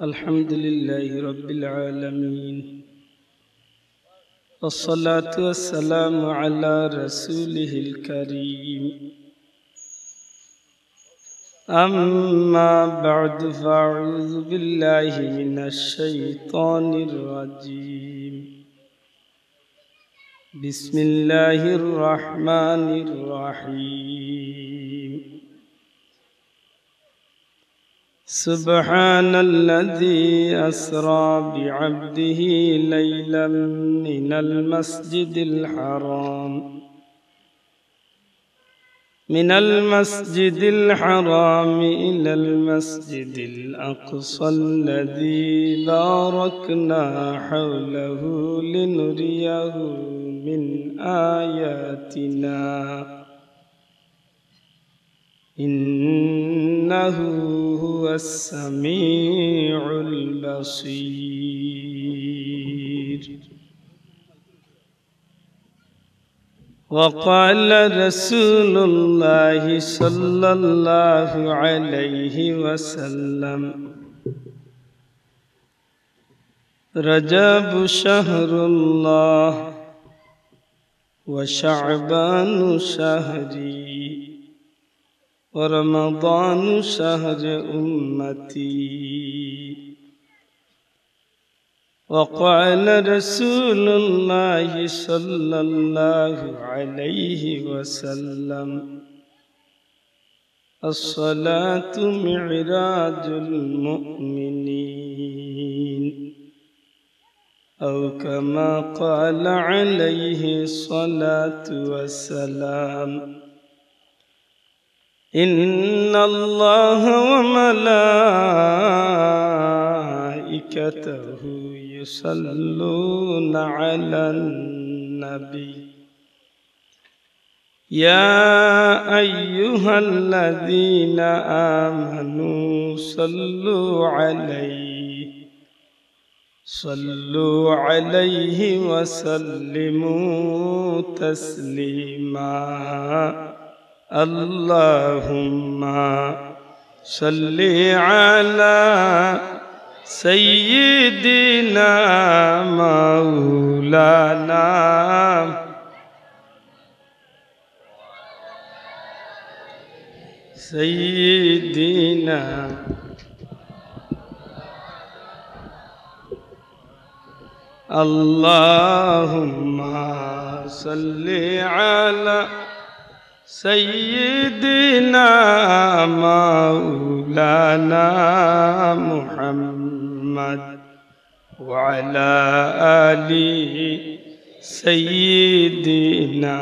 अल्हम्दुलिल्लाहि रब्बिल आलमीन वस्सलातु वस्सलामु अला रसूलिहिल करीम अम्मा बअदु फ़अऊज़ु बिल्लाहि मिनश शैतानिर रजीम बिस्मिल्लाहिर रहमानिर रहीम सुब्हानल्लज़ी अस्रा बिअब्दिही लैलन मिनल मस्जिदिल हराम इलल मस्जिदिल अक़सल्लज़ी बारकना हौलहु लिनुरियहु मिन आयातिना इन्नहु हुवस समीउल बसीर। वक़ाल रसूलुल्लाहि सल्लल्लाहु अलैहि वसल्लम रजब शहरुल्लाह व शअबानु शहरी व रमज़ानु शहर उम्मती। वक़ाल रसूलुल्लाहि सल्लल्लाहु अलैहि वसल्लम अस्सलातु मिअराजुल मुअमिनीन औ कमा क़ाल अलैहि सलातु वस्सलाम। इन्नल्लाह व मलाइकतहु युसल्लूना अलन नबी या अय्युहल्लज़ीना आमनू सल्लू अलैहि वसल्लिमू तस्लीमा। अल्लाहुम्मा सल्लि अला सय्यिदिना मौलाना सय्यिदिना अल्लाहुम्मा सल्लि अला सय्यिदिना मौलाना मुहम्मद व अला आलि सय्यिदिना।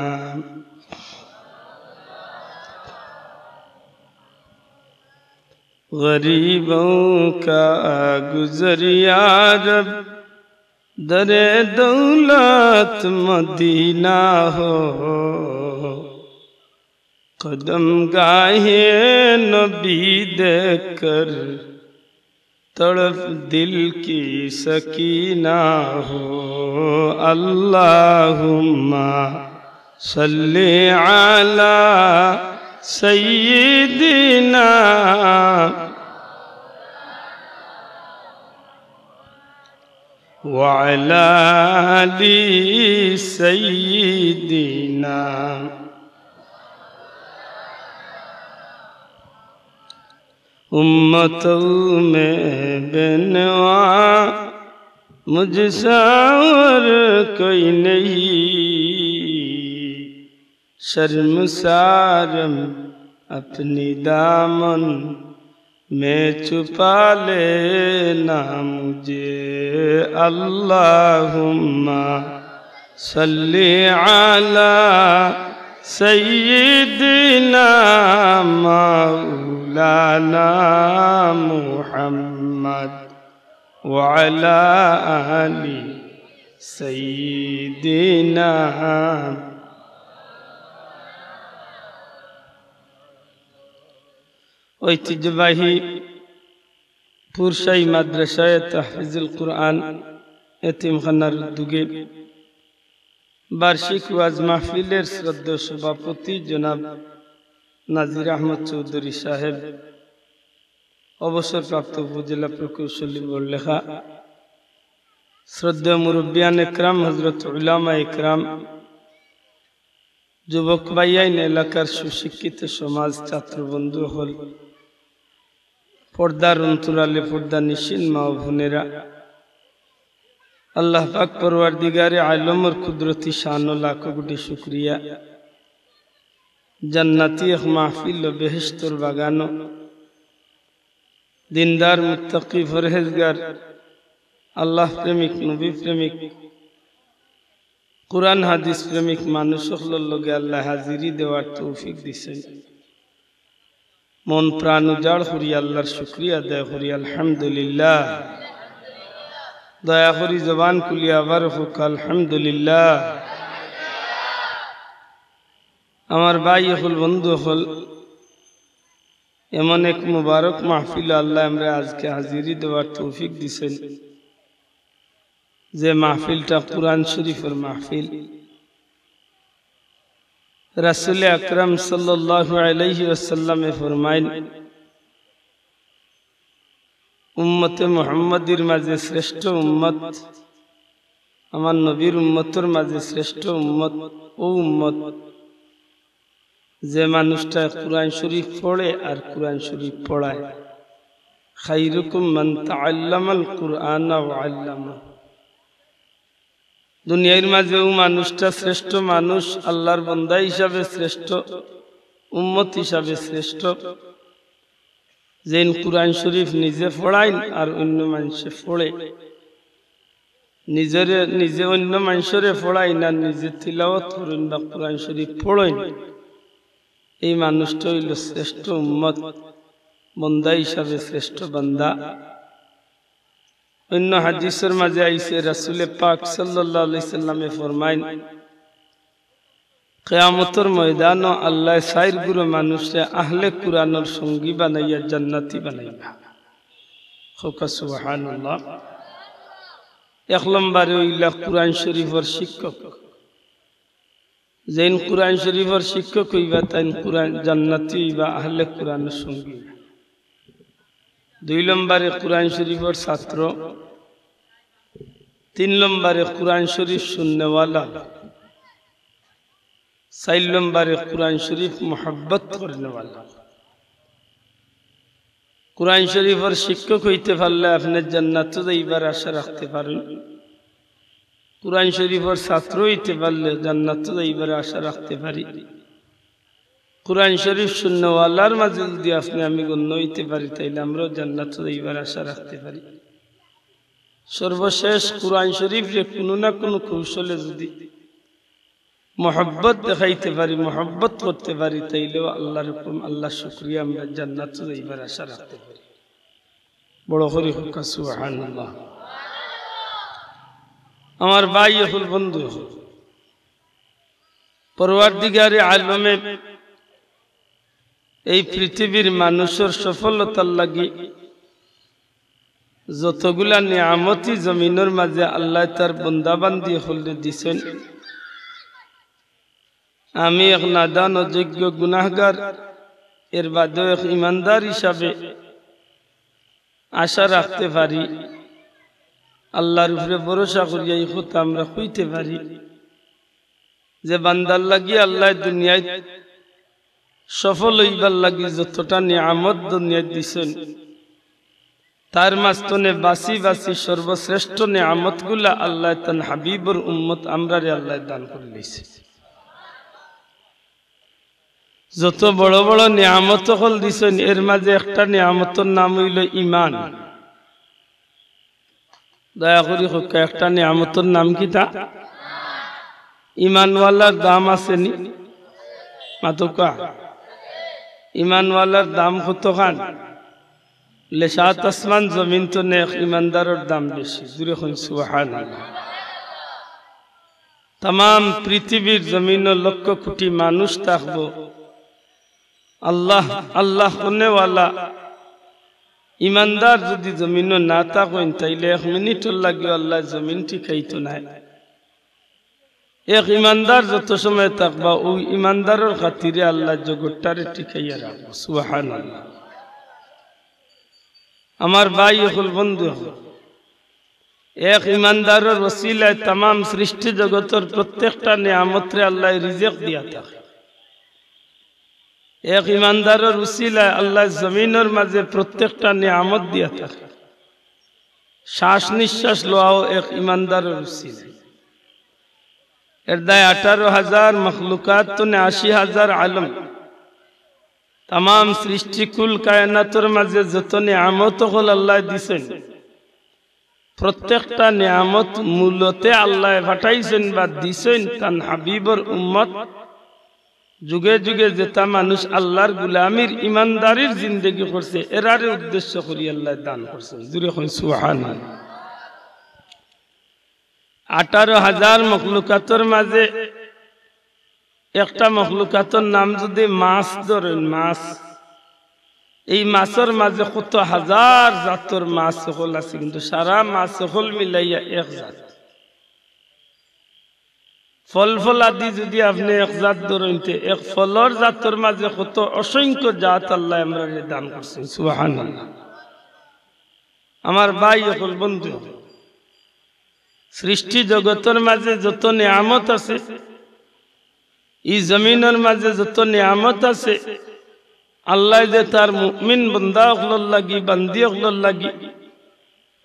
गरीबों का गुज़र या रब दरे दौलत मदीना हो कदम गाहे नबी देखकर तड़प दिल की सकीना हो। अल्लाहुम्मा सल्लि अला सय्यिदिना व अला आलि सय्यिदिना। उम्मतों में बेनवा मुझसा और कोई नहीं शर्मसारम अपनी दामन में छुपा लेना मुझे। अल्लाहुम्मा सल्लि अला सय्यिदिना मौलाना मुहम्मद व अला आलि सय्यिदिना। ঐতিহ্যবাহী পুরশাহী মাদ্রাসায় তাহফিজুল কুরআন এতিমখানার উদ্যোগে বার্ষিক ওয়াজ মাহফিলের শ্রদ্ধেয় সভাপতি জনাব নাজির আহমদ চৌধুরী সাহেব অবসরপ্রাপ্ত উপজেলা প্রকৌশলী বড়লেখা শ্রদ্ধেয় মুরব্বিয়ান একরাম হযরত উলামা একরাম যুবক ভাইয়াইন এলাকার সুশিক্ষিত সমাজ ছাত্র বন্ধু হল পর্দার অন্তরালে পর্দা নিশিন মা ও বোনেরা আল্লাহ পাক পরওয়ারদিগারে আলমের কুদরতি শান ও লাখ কোটি শুকরিয়া জান্নাতি এক মাহফিল ও বেহেশতের বাগানো দিনদার মুত্তাকি পরহেজগার আল্লাহ প্রেমিক নবী প্রেমিক কুরআন হাদিস প্রেমিক মানুষ সকলের লগে আল্লাহ হাজিরি দেওয়ার তৌফিক দিছেন মন প্রাণ উজাড় করি আল্লাহর শুকরিয়া আদায় করি আলহামদুলিল্লাহ দয়া করি জবান খুলি আবার হোক আলহামদুলিল্লাহ আমার ভাই হল বন্ধু হল এমন এক মুবারক মাহফিল আল্লাহ আমরা আজকে হাজিরি দেওয়ার তৌফিক দিছেন যে মাহফিলটা কুরআন শরীফের মাহফিল রাসূল আকরাম সাল্লাল্লাহু আলাইহি ওয়াসাল্লামে ফরমায়েন উম্মতে মুহাম্মাদির মাঝে শ্রেষ্ঠ উম্মত আমার নবীর উম্মতের মাঝে শ্রেষ্ঠ উম্মত ও উম্মত যে মানুষটা কুরআন শরীফ পড়ে আর কুরআন শরীফ পড়ায় খায়রুকুম মান তাআল্লামাল কুরআনা ওয়া আল্লামা দুনিয়ার মাঝে ও মানুষটা শ্রেষ্ঠ মানুষ আল্লাহর বান্দা হিসাবে শ্রেষ্ঠ উম্মত হিসাবে শ্রেষ্ঠ যেন কুরআন শরীফ নিজে পড়ায় আর অন্য মানুষে পড়ে নিজে অন্য মানুষরে পড়ায় না নিজে তিলাওয়াত করেন বা কুরআন শরীফ পড়েন এই মানুষটা হইল শ্রেষ্ঠ উম্মত বান্দা হিসাবে শ্রেষ্ঠ বান্দা অন্য হাদিসের মাঝে আইছে রাসূল পাক সাল্লাল্লাহু আলাইহি সাল্লামে ফরমায়েন কিয়ামতের ময়দানে আল্লাহ সাইর গুরু মানুষে আহলে কুরআনের সঙ্গী বানাইয়া জান্নাতি বানাইবা হোকা সুবহানাল্লাহ এক নম্বরে হইল কুরআন শরীফের শিক্ষক যেন কুরআন শরীফের শিক্ষক হইবা তাই কুরআন জান্নাতি হইবা আহলে কুরআনের সঙ্গী দুই নম্বরে কুরআন শরীফের ছাত্র তিন নম্বরে কুরআন শরীফ শুননেওয়ালা চার নম্বরে কুরআন শরীফ মোহাব্বত করনেওয়ালা কুরআন শরীফের শিক্ষক হইতে পারলে আপনি জান্নাতে যাইবার আশা রাখতে পারেন কুরআন শরীফের ছাত্র হইতে পারলে জান্নাতে যাইবার আশা রাখতে পারি কুরআন শরীফ শুননেওয়ালার মাঝে যদি আপনি আমি গণ্য হইতে পারি তাইলে আমরাও জান্নাতে যাইবার আশা রাখতে পারি সর্বশেষ কুরআন শরীফে কোনো না কোনো কৌশলে যদি মোহাব্বত দেখাইতে পারি মোহাব্বত করতে পারি তাইলেও আল্লাহর হুকুম আল্লাহ শুকরিয়া আমরা জান্নাতে যাইবার আশা রাখতে পারি বড় করে হোক সুবহানাল্লাহ আমার ভাই হল বন্ধু হল পরওয়ারদিগারে আলমে এই পৃথিবীর মানুষের সফলতার লাগি যতগুলা নিয়ামতি জমিনের মাঝে আল্লাহ তার বন্দাবান্দি হলে দিছেন আমি এক নাদান অযোগ্য গুনাহগার এর বাদেও এক ইমানদার হিসাবে আশা রাখতে পারি আল্লাহর উপরে ভরসা করিয়া এই কথা আমরা হইতে পারি যে বান্দার লাগি আল্লাহ দুনিয়ায় সফল হইবার লাগি যতটা নিয়ামত দুনিয়ায় দিছেন তার মাঝখানে বাসি বাসি সর্বশ্রেষ্ঠ নিয়ামত গুলা আল্লাহ তান হাবিবর উম্মত আমরারে আল্লাহ দান করে দিয়েছে যত বড় বড় নিয়ামত হল দিছেন এর মাঝে একটা নিয়ামতের নাম হইল ঈমান দয়া করি হোক একটা নিয়ামতের নাম কি তা ঈমানওয়ালার দাম আছে নি মাতকা ঈমানওয়ালার দাম কত খান ले सात आसमान जमीन तो ने ईमानदार और दाम बेशी जुरे खुन सुबहानाल्लाह तमाम पृथ्वी जमीन लक्ष कोटी मानुष थाकबो अल्लाह अल्लाह होने वाला ईमानदार यदि जमीन ना थाकेन ताइले एक मिनिट लागे अल्लाह जमीन ठिकाइतो ना एक ईमानदार जत समय थाकबा ओ ईमानदारेर खातिरे अल्लाह जगतटारे ठिकाइया राखबो सुबहानाल्लाह আমার ভাই হল বন্ধু এক ইমানদারের ওসিলায় तमाम সৃষ্টি জগতের প্রত্যেকটা নিয়ামতরে আল্লাহ রিজিক দিয়া থাকে এক ইমানদারের ওসিলায় আল্লাহ জমিনের মাঝে প্রত্যেকটা নিয়ামত দিয়া থাকে শ্বাস নিঃশ্বাস লওয়াও এক ইমানদারের ওসিলায় এর দায় 18,000 মখলুকাত তো 80,000 আলম तमाम सृष्टि कुल कायनातर माঝে যত নিয়ামত হল আল্লাহ দিবেন প্রত্যেকটা নিয়ামত মূলতে আল্লাহ পাঠাইছেন বা দিবেন তান হাবিবর উম্মত যুগে যুগে যেটা মানুষ আল্লাহর গোলামির ইমানদারির জিন্দেগি করছে এরারে উদ্দেশ্য করি আল্লাহ দান করছেন জুরে কই সুবহানাল্লাহ 18,000 মখলুকাতের মাঝে একটা মখলুকাতের নাম যদি মাছ ধরেন মাছ এই মাছের মাঝে কত হাজার জাতের মাছ হল আছে কিন্তু সারা মাছ হল মিলাইয়া এক জাত ফল ফল আদি যদি আপনি এক জাত ধরেন এক ফলর জাতের মাঝে কত অসংখ্য জাত আল্লাহ আমাদের দান করছেন সুবহানাল্লাহ আমার ভাই হল বন্ধু সৃষ্টি জগতের মাঝে যত নিয়ামত আছে এই জমিনের মাঝে যত নিয়ামত আছে আল্লাহ যে তার মুমিন বান্দা হলর লাগি বান্দি হলর লাগি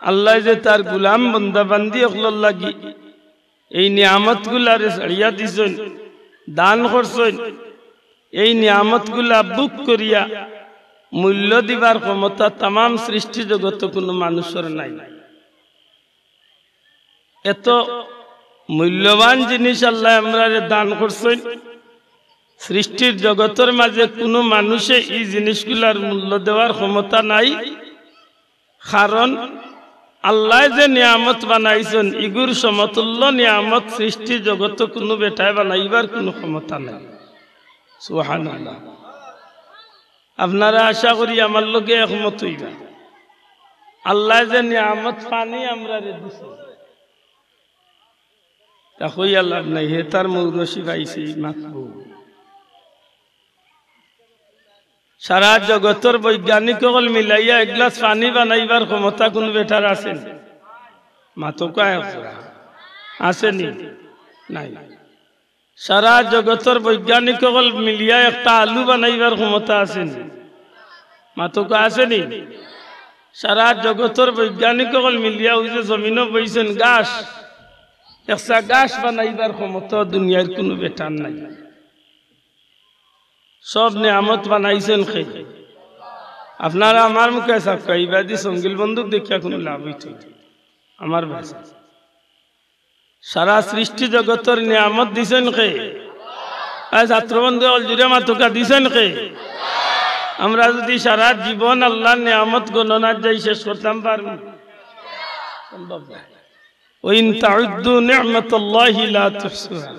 আল্লাহ যে তার গোলাম বান্দা বান্দি হলর লাগি এই নিয়ামতগুলারে ছাড়িয়া দিছেন দান করছেন এই নিয়ামতগুলা বুক করিয়া মূল্য দিবার ক্ষমতা तमाम সৃষ্টি জগতে কোনো মানুষের নাই এত মূল্যবান জিনিস আল্লাহ আমাদের দান করছেন সৃষ্টির জগতের মাঝে কোনো মানুষে এই জিনিসগুলার মূল্য দেওয়ার ক্ষমতা নাই কারণ আল্লাহ যে নিয়ামত বানাইছেন ইগুর সমতুল্য নিয়ামত সৃষ্টি জগতে কোনো বেটায় বানাইবার কোনো ক্ষমতা নাই সুবহানাল্লাহ আপনারা আশা করি আমার লগে একমত হইবা আল্লাহ যে নিয়ামত পানি আমরা দিছেন তা কইয়া লাভ নাই হে তার মৌরসি পাইছি মাতবু সারা জগতের বৈজ্ঞানিক সকল মিলাইয়া এক গ্লাস পানি বানাইবার ক্ষমতা কোন বেটার আছে মাতকায় আসেনি নাই সারা জগতের বৈজ্ঞানিক সকল মিলিয়া একটা আলু বানাইবার ক্ষমতা আছে মাতকা আসেনি সারা জগতের বৈজ্ঞানিক সকল মিলিয়া ওই যে জমিনও বইছেন গাছ একটা গাছ বানাইবার ক্ষমতা দুনিয়ার কোনো বেটার নাই সব নিয়ামত বানাইছেন কে আপনারা আমার মুখে সব কইবা দি সঙ্গীল বন্দুক দেখিয়া কোনো লাভ হইতো আমার ভাষা সারা সৃষ্টি জগতের নিয়ামত দিছেন কে আজ ছাত্রবন্ধু অলজুরে মাতকা দিছেন কে আমরা যদি সারা জীবন আল্লাহর নিয়ামত গণনা যাই শেষ করতাম পারব সম্ভব না ওয়াইন তাউদ্দু নি'মাতাল্লাহি লা তুহসুহা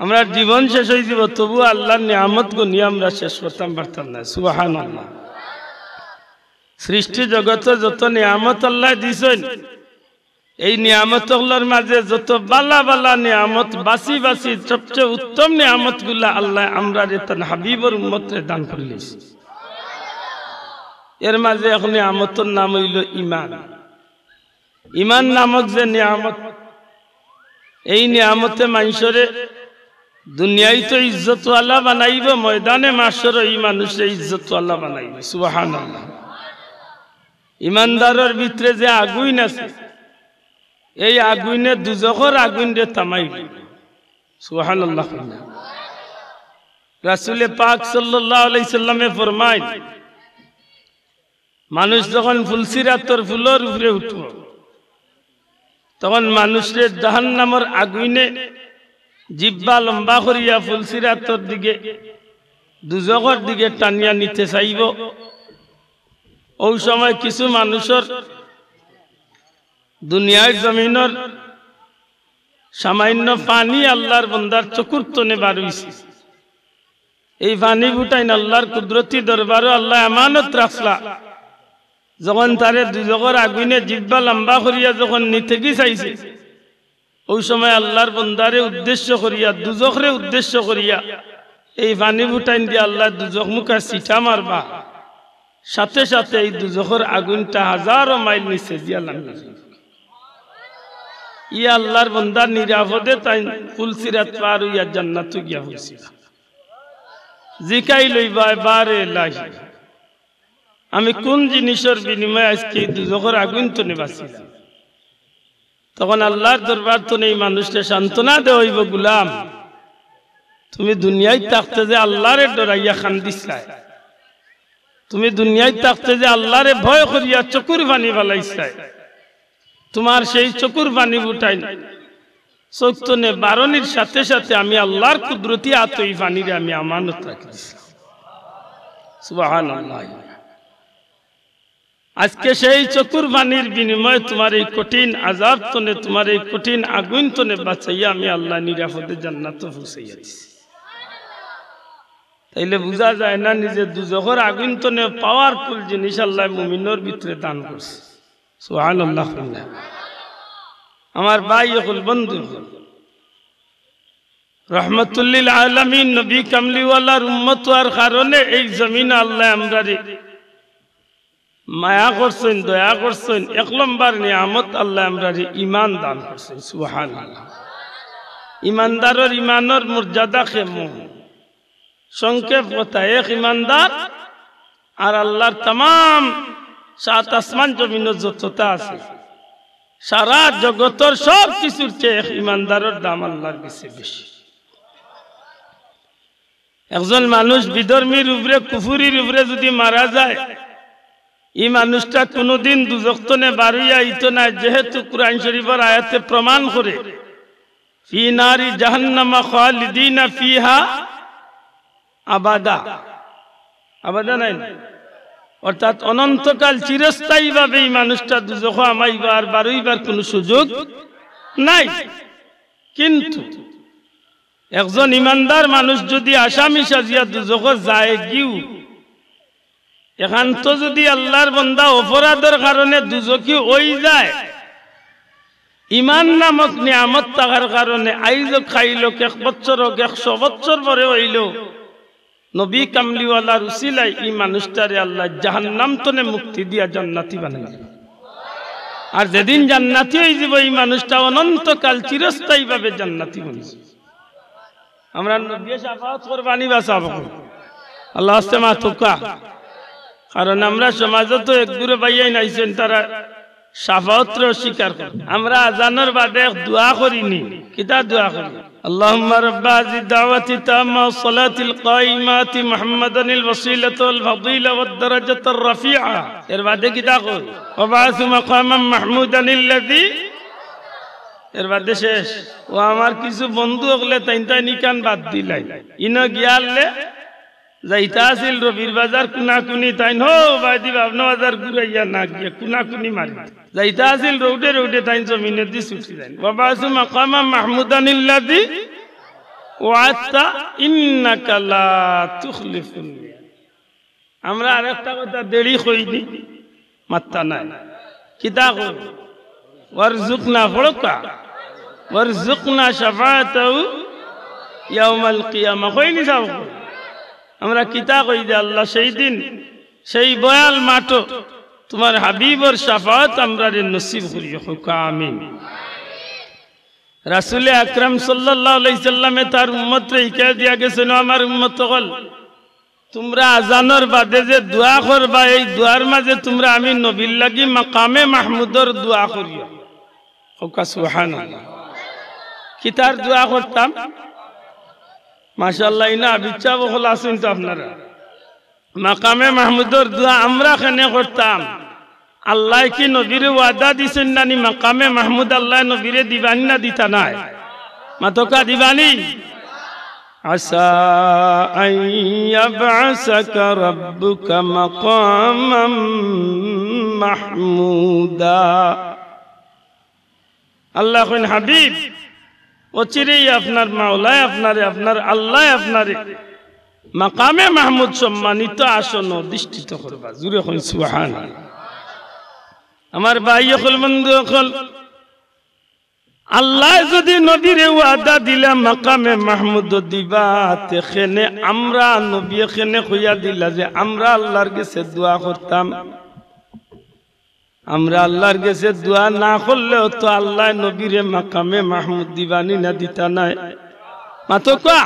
আমরা জীবন শেষ হয়ে যাব তবু আল্লাহর নিয়ামত গুনি আমরা শেষ করতাম পারতাম না সুবহানাল্লাহ সৃষ্টি জগতে যত নিয়ামত আল্লাহ দিছেন এই নিয়ামতগুলোর মাঝে যত বালা বালা নিয়ামত বাসি বাসি সবচেয়ে উত্তম নিয়ামতগুলো আল্লাহ আমরা তার হাবিবর উম্মতরে দান করলেন এর মাঝে এখন নিয়ামতের নাম হইল ঈমান ঈমান নামক যে নিয়ামত এই নিয়ামতে মানুষরে দুনিয়ায় তো ইজ্জতওয়ালা বানাইব ময়দানে মাশরে এই মানুষে ইজ্জতওয়ালা বানাইব সুবহানাল্লাহ ঈমানদারের ভিতরে যে আগুন আছে এই আগুনে দুজখের আগুন রে থামাইব সুবহানাল্লাহ রাসূল পাক সাল্লাল্লাহু আলাইহি সাল্লামে ফরমায় মানুষ যখন ফুলসিরাতের ফুলের উপরে উঠব তখন মানুষের জাহান্নামের আগুনে জিহ্বা লম্বা করিয়া ফুলসিরাতের দিকে দুজখের দিকে টানিয়া নিতে চাইব ওই সময় কিছু মানুষের দুনিয়ার জমিনের সামান্য পানি আল্লাহর বান্দার চকুর তনে বার হইছে এই পানি ফুটাইন আল্লাহর কুদরতি দরবারে আল্লাহ আমানত রাখলা যখন তারে দুজখের আগুনে জিহ্বা লম্বা করিয়া যখন নিতে গি চাইছে ওই সময় আল্লাহর বান্দারে উদ্দেশ্য করিয়া দুজখরে উদ্দেশ্য করিয়া এই পানি ফুটাইন দিয়ে আল্লাহ দুজখ মুখা সিটা মারবা সাথে সাথে এই দুজখের আগুনটা হাজারো মাইল নিচে দিয়া নামিয়ে যাবে। ইয়া আল্লাহর বান্দা নিরাপদে তাই ফুলসিরাত পার হইয়া জান্নাতে গিয়া হইছিল। জিকাই লইবা বারে লাহি আমি কোন জিনিসের বিনিময়ে আজকে এই দুজখের আগুন তো বাঁচিলাম। তখন আল্লাহর দরবার তো এই মানুষকে সান্ত্বনা দেওয়া হইব, গুলাম তুমি দুনিয়ায় থাকতে যে আল্লাহরে ডরাইয়া খান্দিছাই, তুমি দুনিয়ায় থাকতে যে আল্লাহরে ভয় করিয়া চকুর পানি বালাইছাই, তোমার সেই চকুর পানি উঠাই চৈতন্যে বারণীর সাথে সাথে আমি আল্লাহর কুদরতি হাতে এই পানিরে আমি আমানত রাখিছি। সুবহানাল্লাহ। আজকে সেই চকুর পানির বিনিময়ে তোমার এই কঠিন আযাব তনে, তোমার এই কঠিন আগুন তনে বাঁচাইয়া আমি আল্লাহ নিরাপদে জান্নাতে পৌঁছাইয়া দিছি। তাইলে বোঝা যায় না নিজে দুজখের আগুন তনে পাওয়ারফুল জিনিস আল্লাহ মুমিনের ভিতরে দান করছে। সুবহানাল্লাহ। আমার ভাই হল, বন্ধু হল, রহমতুল্লিল আলামিন নবী কামলিওয়ালার উম্মত হওয়ার কারণে এই জমিন আল্লাহ আমরারে মায়া করছেন, দয়া করছেন। এক নম্বর নিয়ামত আল্লাহ আমরারে ঈমান দান করছেন। সুবহানাল্লাহ। ঈমানদারের ঈমানের মর্যাদা কেমন? সংক্ষেপ কথা, এক ঈমানদার আর আল্লাহর तमाम সাত আসমান জমিন যতটা আছে সারা জগতের সব কিছুর চেয়ে এক ঈমানদারের দাম আল্লাহর কাছে বেশি। একজন মানুষ বিধর্মীর উপরে, কুফুরির উপরে যদি মারা যায়, এই মানুষটা কোনোদিন দুজখ তনে বার হইয়া আইতো না, যেহেতু কুরআন শরীফের আয়াতে প্রমাণ করে ফি নারি জাহান্নামা খালিদিনা ফিহা আবাদা। আবাদা নাই, অর্থাৎ অনন্তকাল চিরস্থায়ী ভাবে এই মানুষটা দুজখ আমাইবার বার হইবার কোনো সুযোগ নাই। কিন্তু একজন ইমানদার মানুষ যদি আসামি সাজিয়া দুজখ যায় গিউ, এখান তো যদি আল্লাহর বান্দা অপরাধের কারণে দুজখী হই যায়, ইমান নামক নিয়ামত থাকার কারণে আইজ খাইল, 1 বছর হোক 100 বছর পরে হইল, নবী কামলিওয়ালার উসিলায় এই মানুষটারে আল্লাহ জাহান্নাম তনে মুক্তি দিয়া জান্নাতি বানাই। আর যেদিন জান্নাতি হয়ে যাব, এই মানুষটা অনন্তকাল চিরস্থায়ী ভাবে জান্নাতি বানিয়ে। আমরা নবী শাফাআত কুরবানি বাসাবো আল্লাহ আস্তেমা তুকা, কারণ আমরা সমাজে তো এক দূরে বাইয়াই নাইছেন, তারা শাফাআতর স্বীকার করে। আমরা আজানের বাদে দোয়া করিনি, কিতা দোয়া করি? আল্লাহুম্মা রাব্বা হাযিহি দাওয়াতি তাম্মা ওয়াস সালাতিল কাইমাতি মুহাম্মাদানিল ওয়াসিলাতা ওয়াল ফাদিলা ওয়াদ দারাজাতার রাফিআ। এর বাদে কিতা করি? ওয়া বা'আসু মাকামান মাহমুদানিল্লাযী। এর বাদে শেষ। ও আমার কিছু বন্ধু হলে তাই নিকান বাদ দিলাই, ইন গিয়ালে যাইতা আছিল রবির বাজার কুনাকুনি, তাই হো বাইদি ভাবনা বাজার ঘুরাইয়া না গিয়া কুনাকুনি মারি যাইতা আছিল রৌডে রৌডে, তাই জমিনে দি ছুটি যায়। বাবা আসু মাকামা মাহমুদানিল্লাযী ওয়া'আতা ইন্নাকা লা তুখলিফুল মিয়াদ। আমরা আরেকটা কথা দেরি কইনি, মাত্তা নাই, কিতা কই? ওয়ারযুকনা ফড়কা ওয়ারযুকনা শাফাআতাহু ইয়াউমাল কিয়ামা। কইনি যাও আমরা কিতা কই যে আল্লাহ সেই দিন সেই বয়াল মাটো তোমার হাবিবর শাফাআত আমরা নসিব করিও। আমিন। রাসূল আকরাম সাল্লাল্লাহু আলাইহি সাল্লামে তার উম্মতরে শিখাই দিয়া গেছেন, আমার উম্মত হল তোমরা আজানের বাদে যে দোয়া করবা, এই দোয়ার মাঝে তোমরা আমি নবীর লাগি মাকামে মাহমুদর দোয়া করিও। সুবহানাল্লাহ। কিতার দোয়া করতাম? মাশাআল্লাহ, ইনা বিচ্ছা বহল আছেন তো আপনারা। মাকামে মাহমুদর দোয়া আমরা কেনে করতাম? আল্লাহ কি নবীরে ওয়াদা দিছেন নানি মাকামে মাহমুদ আল্লাহ নবীরে দিবানি না দিতা নাই? মাতকা দিবানি। আসা আন ইয়াবআসাকা রাব্বুকা মাকামাম মাহমুদা। আল্লাহ কইন, হাবিব অচিরেই আপনার মাওলায় আপনারে, আপনার আল্লাহ আপনারে মাকামে মাহমুদ সম্মানিত আসন অধিষ্ঠিত করবা। জুরে কইন সুবহানাল্লাহ। আমার ভাই সকল, বন্ধু সকল, আল্লাহ যদি নবীরে ওয়াদা দিলা মাকামে মাহমুদ দিবা তেখানে আমরা নবী এখানে কইয়া দিলা যে আমরা আল্লাহর কাছে দোয়া করতাম আমরা আল্লাহর কাছে দোয়া না করলেও তো আল্লাহ নবীরে মাকামে মাহমুদ দিবানি না দিতা নাই মাতো কা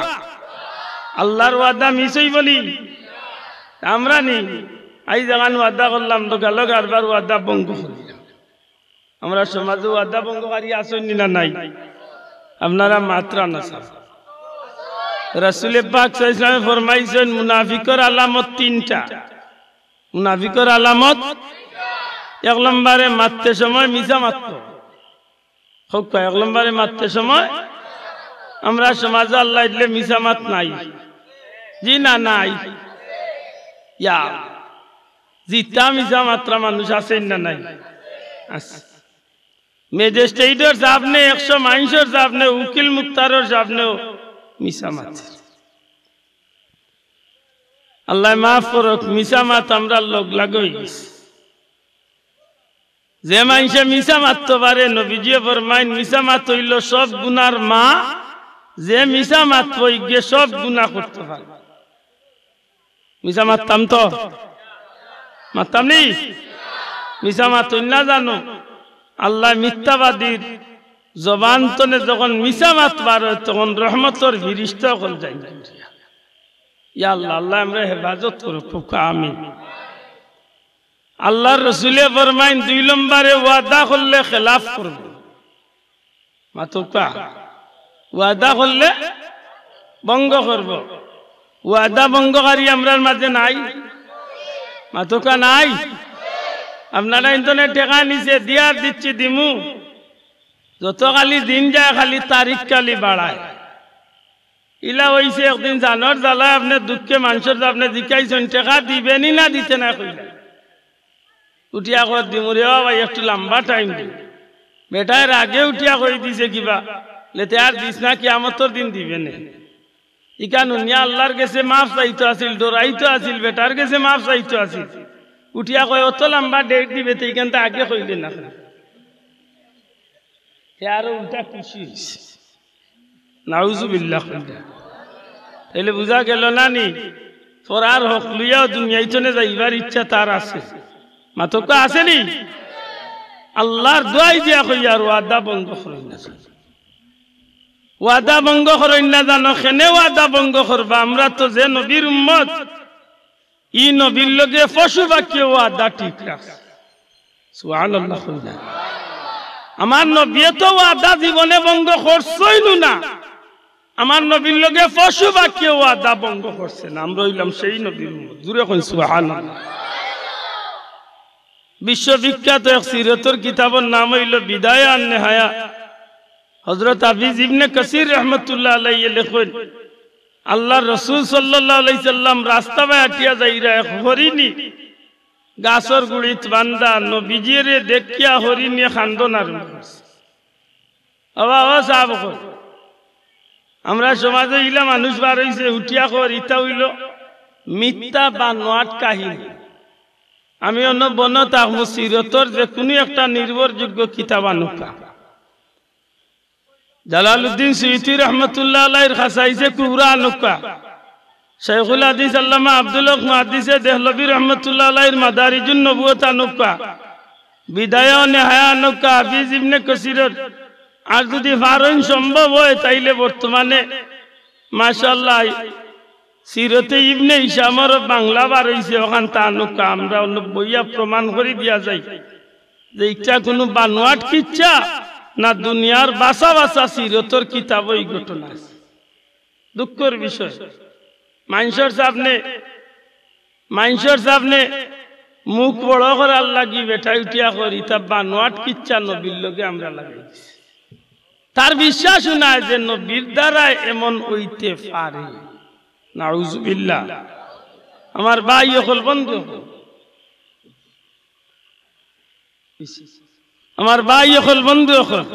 আল্লাহর ওয়াদা মিছই বলি আমরা নি আই জাগান ওয়াদা করলাম তো গেল আরবার ওয়াদা ভঙ্গ করলাম আমরা সমাজে ওয়াদা ভঙ্গকারী আসেন না নাই আপনারা মাত্রা না সাব রাসূল পাক সাল্লাল্লাহু আলাইহি ওয়াসাল্লাম ফরমাইছেন মুনাফিকের আলামত তিনটা মুনাফিকের আলামত এক নম্বরে মারতে সময় মিছা মারত হোক এক নম্বরে মারতে সময় আমরা সমাজে আল্লাহ দিলে মিছা মাত নাই জি না নাই ইয়া জিতা মিছা মাত্রা মানুষ আছেন না নাই আছে ম্যাজিস্ট্রেটের সামনে 100 মানুষের সামনে উকিল মুক্তারের সামনেও মিছা মাত আল্লাহ মাফ করুক মিছা মাত আমরা লোক লাগই যে মানুষে মিছা মারতে পারে নবীজি ফরমাইন মিছা মাত হইল সব গুনার মা যে মিছা মাত গিয়ে সব গুনাহ করতে পারে মিছা মারতাম তো মারতাম নি মিছা মাত না জানো আল্লাহ মিথ্যাবাদীর জবান তনে যখন মিছা মাত পারে তখন রহমতের ফিরিস্তা হল যায় ইয়া আল্লাহ আল্লাহ আমরা হেফাজত করুক আমিন আল্লাহর রাসূলে ফরমাইন 2 নম্বরে ওয়াদা করলে খেলাফ করব মাতুকা ওয়াদা করলে ভঙ্গ করব ওয়াদা ভঙ্গকারী আমরার মাঝে নাই মাতুকা নাই আপনারা ইন্টারনেট টাকা নিচে দিয়া দিচ্ছি দিমু যত খালি দিন যায় খালি তারিখ খালি বাড়ায় ইলা হইছে একদিন জানর জ্বালায় আপনি দুঃখে মানুষের আপনি জিকাইছেন টাকা দিবেনি না দিতে না কইলা উঠিয়া কর দিমুরে ভাই একটু লম্বা টাইম দিন বেটার আগে উঠিয়া কই দিছে কিবা লেতে আর দিস না কিয়ামতের দিন দিবে না ইকান উনিয়া আল্লাহর কাছে মাফ চাইতো আছিল ডরাইতো আছিল বেটার কাছে মাফ চাইতো আছিল উঠিয়া কয় অত লম্বা ডেট দিবে তো এখান থেকে আগে কইলে না আর উল্টা খুশি নাউজুবিল্লাহ তাইলে বুঝা গেল না নি ফরার হক লইয়া দুনিয়াইতনে যাইবার ইচ্ছা তার আছে মাতকা আসেনি আল্লাহর দোয়াই দিয়া কই আর ওয়াদা ভঙ্গ করেন না ওয়াদা ভঙ্গ করেন না জানো কেনে ওয়াদা ভঙ্গ করবা আমরা তো যে নবীর উম্মত ই নবীর লগে পশু বাক্য ওয়াদা ঠিক রাখছে সুবহানাল্লাহ কইনা আমার নবী তো ওয়াদা জীবনে ভঙ্গ করছই না আমার নবীর লগে পশু বাক্য ওয়াদা ভঙ্গ করছে না আমরা হইলাম সেই নবীর উম্মত জোরে কই সুবহানাল্লাহ বিশ্ববিখ্যাত এক সিরতের কিতাবের নাম হইল বিদায়া আর নেহায়া হযরত হাফিজ ইবনে কাসির রাহমাতুল্লাহ আলাইহি লেখেন আল্লাহর রাসূল সাল্লাল্লাহু আলাইহি সাল্লাম রাস্তা বাটিয়া যাইরা এক হরিণী গাছর গুড়িত বান্দা নবীজিরে দেখিয়া হরিণী খান্দন আরম্ভ করছে আওয়াজ সাহেব আমরা সমাজে ইলা মানুষ বার হইছে উঠিয়া কর ইতা হইল মিথ্যা বা নোয়াট কাহিনী আমি অন্য বনত আহমদ সিরতর যে কোনো একটা নির্ভরযোগ্য কিতাব আনুকা জালালউদ্দিন সুয়ুতি রহমতুল্লাহ আলাইহির খাসাইসে কুবরা আনুকা শাইখুল হাদিস আল্লামা আব্দুল মুহাদ্দিসে দেহলভী রহমতুল্লাহ আলাইহির মাদারিজুন নবুয়ত আনুকা বিদায়া ও নেহায়া আনুকা হাফিজ ইবনে কাসিরের আর যদি ফারন সম্ভব হয় তাইলে বর্তমানে মাশাআল্লাহ সিরতে ইবনে হিশামের বাংলা বার হইছে ওখান তানুকা আমরা অন্য বইয়া প্রমাণ করে দিয়া যাই যে এটা কোনো বানোয়াট কিচ্ছা না দুনিয়ার বাসা বাসা সিরতর কিতাব এই ঘটনা আছে দুঃখের বিষয় মানুষের সামনে মুখ বড় করার লাগি বেটা উঠিয়া করি তা বানোয়াট কিচ্ছা নবীর লগে আমরা লাগাইছি তার বিশ্বাস নাই যে নবীর দ্বারা এমন হইতে পারে নাউজুবিল্লাহ আমার ভাই হল বন্ধু আমার ভাই হল বন্ধু হল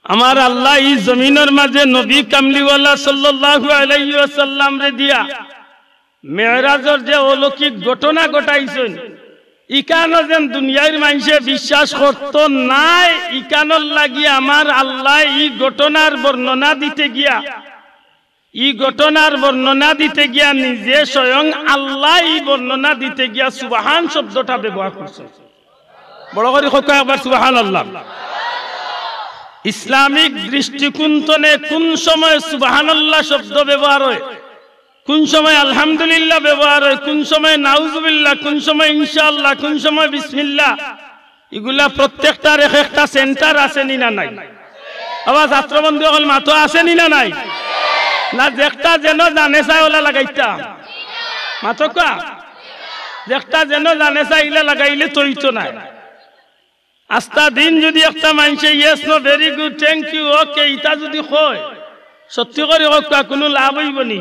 আমার আল্লাহ এই জমিনের মাঝে নবী কামলিওয়ালা সাল্লাল্লাহু আলাইহি ওয়াসাল্লাম রে দিয়া মেরাজের যে অলৌকিক ঘটনা ঘটাইছেন ইকানো যেন দুনিয়ার মানুষে বিশ্বাস করত নাই, ইকানোর লাগি আমার আল্লাহ ই ঘটনার বর্ণনা দিতে গিয়া নিজে স্বয়ং আল্লাহ ই বর্ণনা দিতে গিয়া সুবহান শব্দটা ব্যবহার করছে। বড় করে হোক একবার সুবহানাল্লাহ। ইসলামিক দৃষ্টিকোণে কোন সময় সুবহানাল্লাহ শব্দ ব্যবহার হয়, কোন সময় আলহামদুলিল্লাহ ব্যবহার হয়, কোন সময় নাউজুবিল্লাহ, কোন সময় ইনশাআল্লাহ, কোন সময় বিসমিল্লাহ, এগুলা প্রত্যেকটার এক একটা সেন্টার আছে নি না নাই? আবার ছাত্রবন্ধু হল মাতো আছে নি না নাই? না যেটা যেন জানে চাই ওলা লাগাইতা মাতো কা, যেটা যেন জানে চাই ইলা লাগাইলে তৈতো নাই। আস্তা দিন যদি একটা মানুষে yes no very good thank you okay ইটা যদি কয়, সত্যি করে হোক কোনো লাভ হইব নি?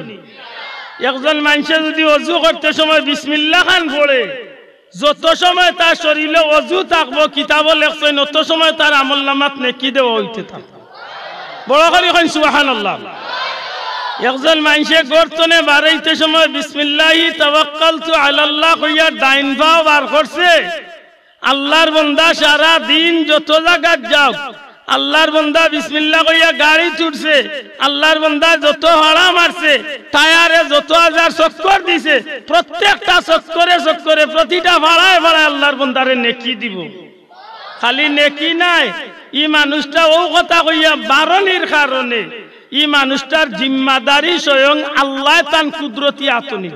একজন মানুষে যদি অজু করতে সময় বিসমিল্লাহ খান পড়ে, যত সময় তার শরীরে অজু থাকবো কিতাব লেখছেন অত সময় তার আমল নামাত নেকি দেওয়া হইতে থাকবে। বড় করে সুবহানাল্লাহ। একজন মানুষে গর্তনে বাড়াইতে সময় বিসমিল্লাহি তাওয়াক্কালতু আলাল্লাহ কইয়া ডাইন পাও বার করছে, আল্লাহর বান্দা সারা দিন যত জায়গা যাও, আল্লাহর বান্দা বিসমিল্লাহ কইয়া গাড়ি ছুটছে, আল্লাহর বান্দা যত হাড়া মারছে, টায়ারে যত হাজার চক্কর দিছে, প্রত্যেকটা চক্করে প্রতিটা ভাড়ায় আল্লাহর বান্দারে নেকি দিব। খালি নেকি নাই, ই মানুষটা ও কথা কইয়া বারণের কারণে ই মানুষটার জিম্মাদারি স্বয়ং আল্লাহ তান কুদরতি আতনি।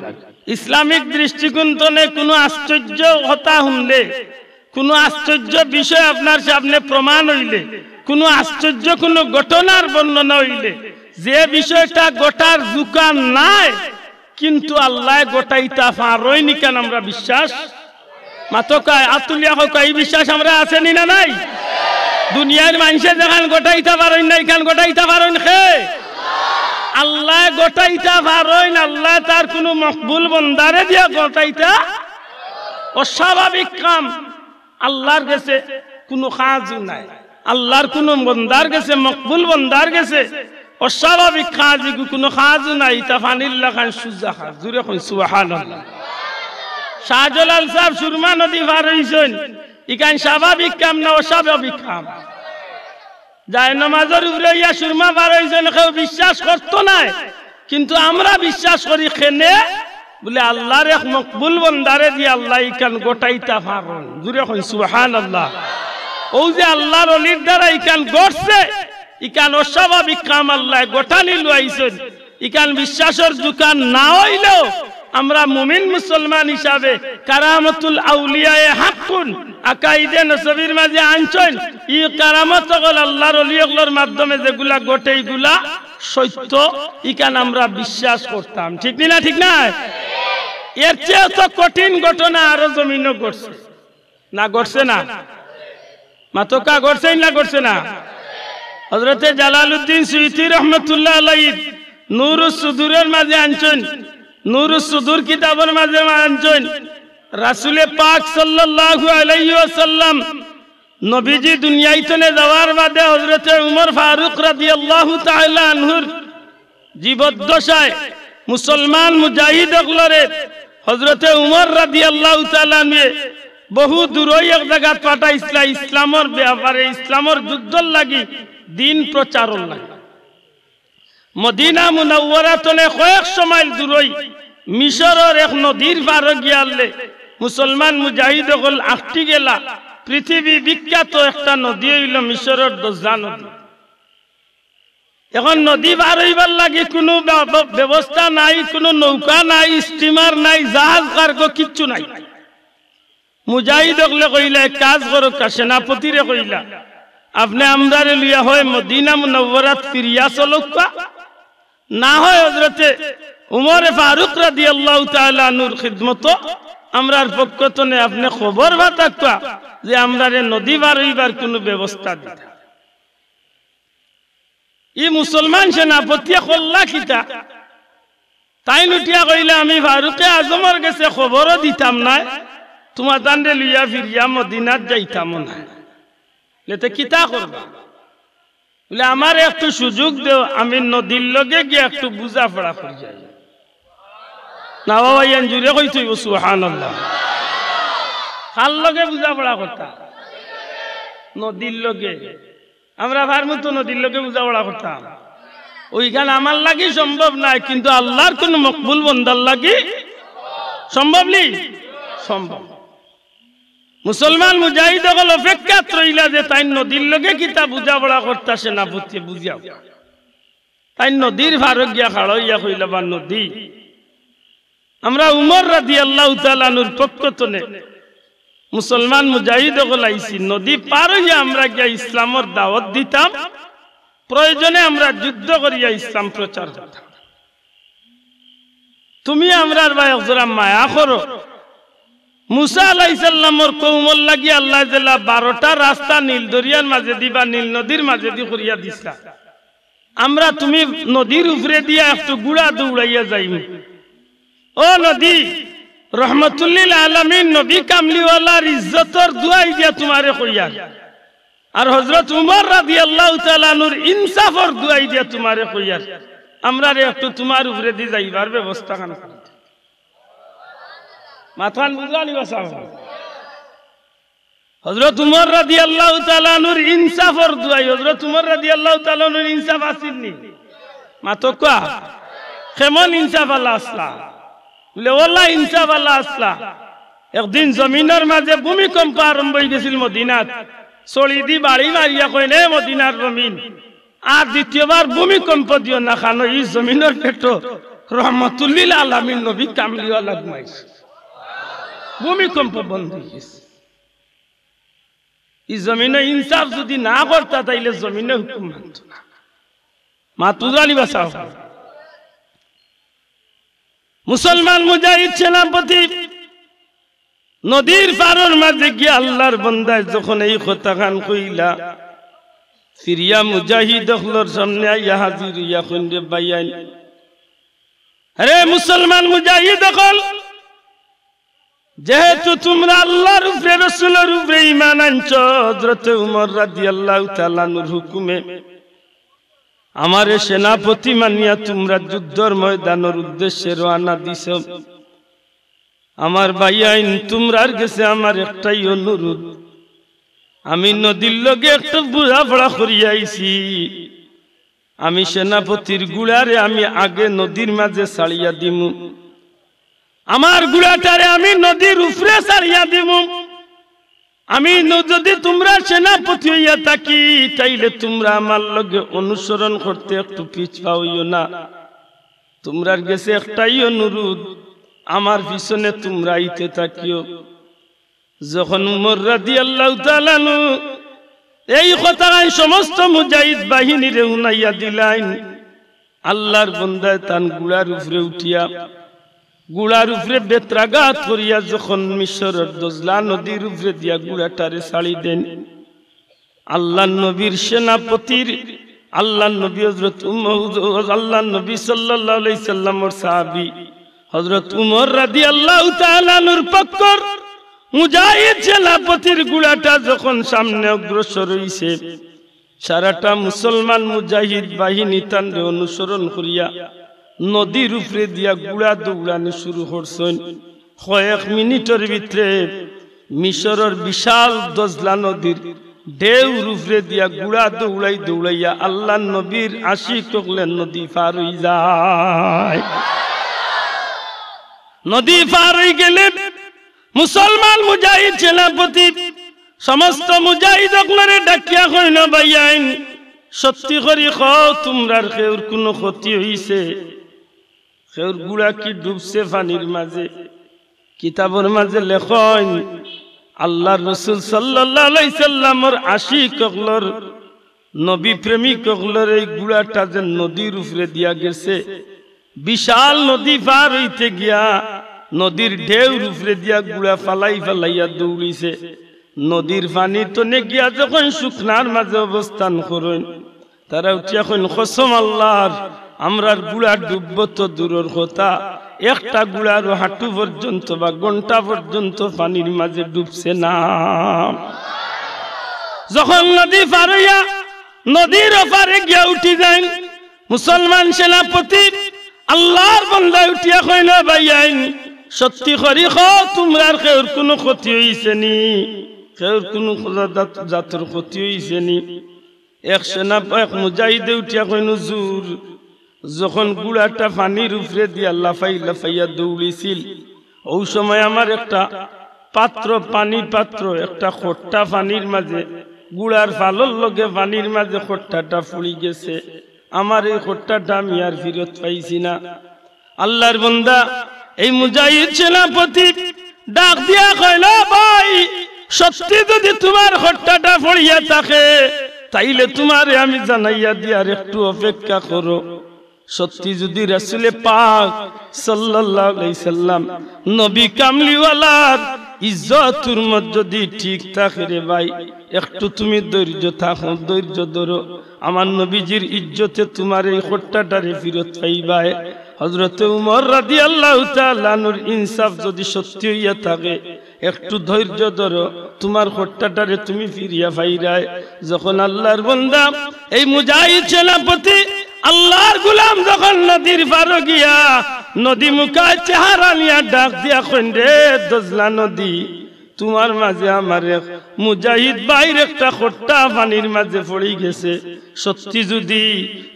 ইসলামিক দৃষ্টিকোণে কোনো আশ্চর্য কথা শুনলে, কোনো আশ্চর্য বিষয় আপনার সামনে প্রমাণ হইলে, কোনো আশ্চর্য কোনো ঘটনার বর্ণনা হইলে, যে বিষয়টা গোটার দোকান নাই কিন্তু আল্লাহ গোটাইতা পারই নি কেন আমরা বিশ্বাস মাতকায় আতুলিয়া হোক এই বিশ্বাস আমরা আছে নি না নাই? দুনিয়ার মানুষে যেখান গোটাইতা পারেন না এখান গোটাইতা পারেন খে আল্লাহ গোটাইতা পারেন। আল্লাহ তার কোনো মকবুল বন্দারে দিয়া গোটাইতা অস্বাভাবিক কাম আল্লাহর কাছে কোনো কাজ নাই। আল্লাহর কোন বন্দার গেছে মকবুল বন্দার গেছে অস্বাভাবিক কাজ কোনো কাজ নাই। তা ফানিল্লাহ খান সুজা খা জুড়ে কই সুবহানাল্লাহ। শাহজালাল সাহেব সুরমা নদী পার হইছেন, ইকান স্বাভাবিক কাম না অস্বাভাবিক কাম? যায় নামাজের উপরে ইয়া সুরমা পার হইছেন, কেউ বিশ্বাস করতো না, কিন্তু আমরা বিশ্বাস করি কেনে বলে আল্লাহর এক মকবুল বন্দারে দিয়ে আল্লাহ ইকান গোটাইতা পারেন। জুড়ে কই সুবহানাল্লাহ। ও যে আল্লাহর ওলির দ্বারা ইকান গড়ছে, ইকান অস্বাভাবিক কাম আল্লাহ গোটানি লইছেন। ইকান বিশ্বাসের দোকান না হইলেও আমরা মুমিন মুসলমান হিসাবে কারামতুল আউলিয়ায়ে হাক্কুন আকাইদে নসবির মাঝে আনছেন। ই কারামত হল আল্লাহর ওলিগুলোর মাধ্যমে যেগুলা ঘটে এগুলা সত্য, ইকান আমরা বিশ্বাস করতাম। ঠিক না? ঠিক না? এর চেয়ে তো কঠিন ঘটনা আরো জমিনও ঘটছে না? ঘটছে না? মাতকা ঘটছে না? ঘটছে না? হযরতে জালালউদ্দিন সুয়ুতি রহমাতুল্লাহ আলাইহি নূরুস সুদুরের মাঝে আনছেন, নূরুস সুদুর কিতাবের মাঝে আনছেন রাসূল পাক সাল্লাল্লাহু আলাইহি ওয়াসাল্লাম নবীজি দুনিয়াইতে যাওয়ার বাদে হযরতে উমর ফারুক রাদিয়াল্লাহু তাআলা আনহুর জীবদ্দশায় মুসলমান মুজাহিদগুলোরে হযরতে উমর রাদিয়াল্লাহু তাআলা আনহু বহু দূরই এক জায়গা পাঠাইছিল ইসলামের ব্যাপারে, ইসলামের যুদ্ধর লাগি, দিন প্রচারর লাগি। মদিনা মুনাওয়ারাতনে কয়েক সময় দূরই মিশরের এক নদীর পার গিয়ালে মুসলমান মুজাহিদ হল আটটি গেলা। পৃথিবী বিখ্যাত একটা নদী হইল মিশরের দজা নদী। এখন নদী পার হইবার লাগে কোনো ব্যবস্থা নাই, কোনো নৌকা নাই, স্টিমার নাই, জাহাজ কার্গো কিচ্ছু নাই। মুজাহিদ হলে কইলা কাজ করো, সেনাপতিরে কইলা আপনি আমরারে লিয়া হয় মদিনা মুনাওয়ারাত ফিরিয়া চলুকা, না হয় হযরতে উমর ফারুক রাদিয়াল্লাহু তাআলা আনহুর খিদমত আমরার পক্ষ থেকে আপনি খবর বাতাক্কা যে আমরারে নদী পার হইবার কোনো ব্যবস্থা দিতা। ই মুসলমান সেনাপতি কল্লা খিতা তাই লুটিয়া কইলা আমি ফারুকে আজমের কাছে খবরও দিতাম না, তোমার দান্ডে লইয়া ফিরিয়া মদিনাত যাইতাম না, লেতে কিতা করবা? বলে আমার একটু সুযোগ দেও, আমি নদীর লগে গিয়ে একটু বুঝা পড়া করে যাই। না বাবা ইয়ান জুড়ে কই তুই সুবহানাল্লাহ। কার লগে বুঝাপড়া করতা নদীর লগে আমরা ভারমু তো নদীর লগে বুঝাপড়া করতাম ওইখানে আমার লাগি সম্ভব নাই কিন্তু আল্লাহর কোন মকবুল বান্দার লাগি সম্ভব নি সম্ভব মুসলমান মুজাহিদ হল অপেক্ষা রইলা যে তাই নদীর লগে কিতা বুঝাপড়া করতাছে না বুঝতে বুঝিয়াও তাই নদীর ভারত গিয়া খাড়াইয়া কইলা বা নদী আমরা উমর রাদিয়াল্লাহু তাআলা আনহুর পক্ষ তনে মুসলমান মুজাহিদ হল আইছি নদী পার হইয়া আমরা গিয়া ইসলামের দাওয়াত দিতাম প্রয়োজনে আমরা যুদ্ধ করিয়া ইসলাম প্রচার করতাম তুমি আমরার ভাই একজোড়া মায়া করো মুসা আলাইহিস সালামের কওমর লাগি আল্লাহ তাআলা 12টা রাস্তা নীল দরিয়ার মাঝে দিবা নীল নদীর মাঝে দি করিয়া দিছা আমরা তুমি নদীর উপরে দিয়া একটু গুড়া দৌড়াইয়া যাইম ও নদী রহমাতুল্লিল আলামিন নবী কামলিওয়ালার ইজ্জতর দুআই দিয়া তোমারে কইয়া আর হযরত উমর রাদিয়াল্লাহু তাআলা আনহুর ইনসাফর দুআই দিয়া তোমারে কইয়া আমরা একটু তোমার উপরে দি যাইবার ব্যবস্থা কান মাথান বুঝালি বাসাও হযরত উমর রাদিয়াল্লাহু তাআলা আনহুর ইনসাফর দুআই হযরত উমর রাদিয়াল্লাহু তাআলা আনহুর ইনসাফ আসিলনি মাতকা কেমন ইনসাফ আল্লাহ আসলা বলে ওয়াল্লাহ ইনসাফ আল্লাহ আসলা একদিন জমিনের মাঝে ভূমিকম্প আরম্ভ হয়ে গেছিল মদিনাত সড়ি দি বাড়ি মারিয়া কইলে মদিনার জমিন আর দ্বিতীয়বার ভূমিকম্প দিও না খানো এই জমিনের পেটো রহমাতুল্লিল আলামিন নবী কামলিওয়ালা ঘুমাইছে ভূমিকম্প বন্ধ হয়ে গেছে এই জমিনে ইনসাফ যদি না করতা তাইলে জমিনে হুকুম মানত না মাতুজালি বাসাও মুসলমান মুজাহিদ সেনাপতি নদীর পারের মাঝে গিয়ে আল্লাহর বান্দায় যখন এই কথা গান কইলা ফিরিয়া মুজাহিদ হলর সামনে আইয়া হাজির হইয়া কইলে বাইয়ান আরে মুসলমান মুজাহিদ হল যেহেতু তোমরা আল্লাহর উপরে রাসূলের উপরে ঈমান আনছো হযরত উমর রাদিয়াল্লাহু তাআলা আনহুর হুকুমে আমারে সেনাপতি মানিয়া তোমরা যুদ্ধের ময়দানের উদ্দেশ্যে রওনা দিছো আমার ভাইয়াইন তোমরার কাছে আমার একটাই অনুরোধ আমি নদীর লগে একটু বুঝাপড়া করিয়া আইছি আমি সেনাপতির গুড়ারে আমি আগে নদীর মাঝে ছাড়িয়া দিমু আমার গুড়াটারে আমি নদীর উপরে ছাড়িয়া দিমু আমি যদি তোমরা সেনাপতি হইয়া থাকি তাইলে তোমরা আমার লগে অনুসরণ করতে একটু পিছপা হইও না তোমরার কাছে একটাই অনুরোধ আমার পিছনে তোমরা আইতে থাকিও যখন উমর রাদিয়াল্লাহু তাআলা আনহু এই কথা সমস্ত মুজাহিদ বাহিনীরে উনাইয়া দিলেন আল্লাহর বান্দায় তান গুড়ার উপরে উঠিয়া গুড়ার উপরে বেত্রাঘাত করিয়া যখন মিশরের দজলা নদীর উপরে দিয়া গুড়াটারে ছাড়ি দেন আল্লাহ নবীর সেনাপতির আল্লাহ নবী হযরত আল্লাহ নবী সাল্লাল্লাহু আলাইহি সাল্লামের সাহাবী হযরত উমর রাদিয়াল্লাহু তাআলা আনহুর পক্ষর মুজাহিদ সেনাপতির গুড়াটা যখন সামনে অগ্রসর হইছে সারাটা মুসলমান মুজাহিদ বাহিনী তানরে অনুসরণ করিয়া নদীর উপরে দিয়া গুড়া দৌড়ানো শুরু করছেন কয়েক মিনিটের ভিতরে মিশরের বিশাল দজলা নদীর ঢেউর উপরে দিয়া গুড়া দৌড়াই দৌড়াইয়া আল্লাহ নবীর আশিক হলেন নদী পার হয়ে যায় নদী পার হয়ে গেলে মুসলমান মুজাহিদ সেনাপতি সমস্ত মুজাহিদ আপনারে ডাকিয়া কইল ভাইয়াইন সত্যি করি কও তোমরার কেউর কোনো ক্ষতি হইছে কেউর গুড়া কি ডুবছে পানির মাঝে কিতাবের মাঝে লেখন আল্লাহর রাসূল সাল্লাল্লাহু আলাইহি সাল্লামের আশিক হলর নবী প্রেমিক হলর এই গুড়াটা যে নদীর উপরে দিয়া গেছে বিশাল নদী পার হইতে গিয়া নদীর ঢেউর উপরে দিয়া গুড়া ফালাই ফালাইয়া দৌড়িছে নদীর পানি তনে গিয়া যখন শুকনার মাঝে অবস্থান করেন তারা উঠিয়া কইন কসম আল্লাহর আমরার গুড়া ডুবব তো দূরের কথা একটা গুড়ার হাঁটু পর্যন্ত বা ঘন্টা পর্যন্ত পানির মাঝে ডুবছে না যখন নদী পার হইয়া নদীর ওপারে গিয়া উঠি যায় মুসলমান সেনাপতি আল্লাহর বান্দা উঠিয়া কইল ভাইয়াইন সত্যি করি তোমরার কেউর কোনো ক্ষতি হইছে নি কেউর কোনো জাতর ক্ষতি হইছে নি এক সেনা এক মুজাহিদে উঠিয়া কইন হুজুর যখন গুড়াটা পানির উপরে দিয়া লাফাইয়া দৌড়িছিল ওই সময় আমার একটা পাত্র পানি পাত্র একটা খোট্টা পানির মাঝে গুড়ার ফালর লগে পানির মাঝে খোট্টাটা ফুড়ি গেছে আমার এই খোট্টাটা আমি আর ফিরত পাইছি না আল্লাহর বান্দা এই মুজাহিদ সেনাপতি ডাক দিয়া কইল ভাই সত্যি যদি তোমার খোট্টাটা ফুড়িয়া থাকে তাইলে তোমারে আমি জানাইয়া দিয়ার একটু অপেক্ষা করো সত্যি যদি রাসূলে পাক সাল্লাল্লাহু আলাইহি সাল্লাম নবী কামলিওয়ালার ইজ্জতের মধ্যে যদি ঠিক থাকে রে ভাই একটু তুমি ধৈর্য থাকো ধৈর্য ধরো আমার নবীজির ইজ্জতে তোমার এই খোট্টাটারে ফিরত পাইবাই হযরত উমর রাদিয়াল্লাহু তাআলা আনহুর ইনসাফ যদি সত্যি হইয়া থাকে একটু ধৈর্য ধরো তোমার খোট্টাটারে তুমি ফিরিয়া পাইরাই যখন আল্লাহর বান্দা এই মুজাহিদ সেনাপতি আল্লাহর গোলাম যখন নদীর পারে গিয়া নদী মুখায় চেহারা নিয়া ডাক দিয়া কইন রে দজলা নদী তোমার মাঝে আমার এক মুজাহিদ ভাইর একটা খোট্টা পানির মাঝে পড়ে গেছে সত্যি যদি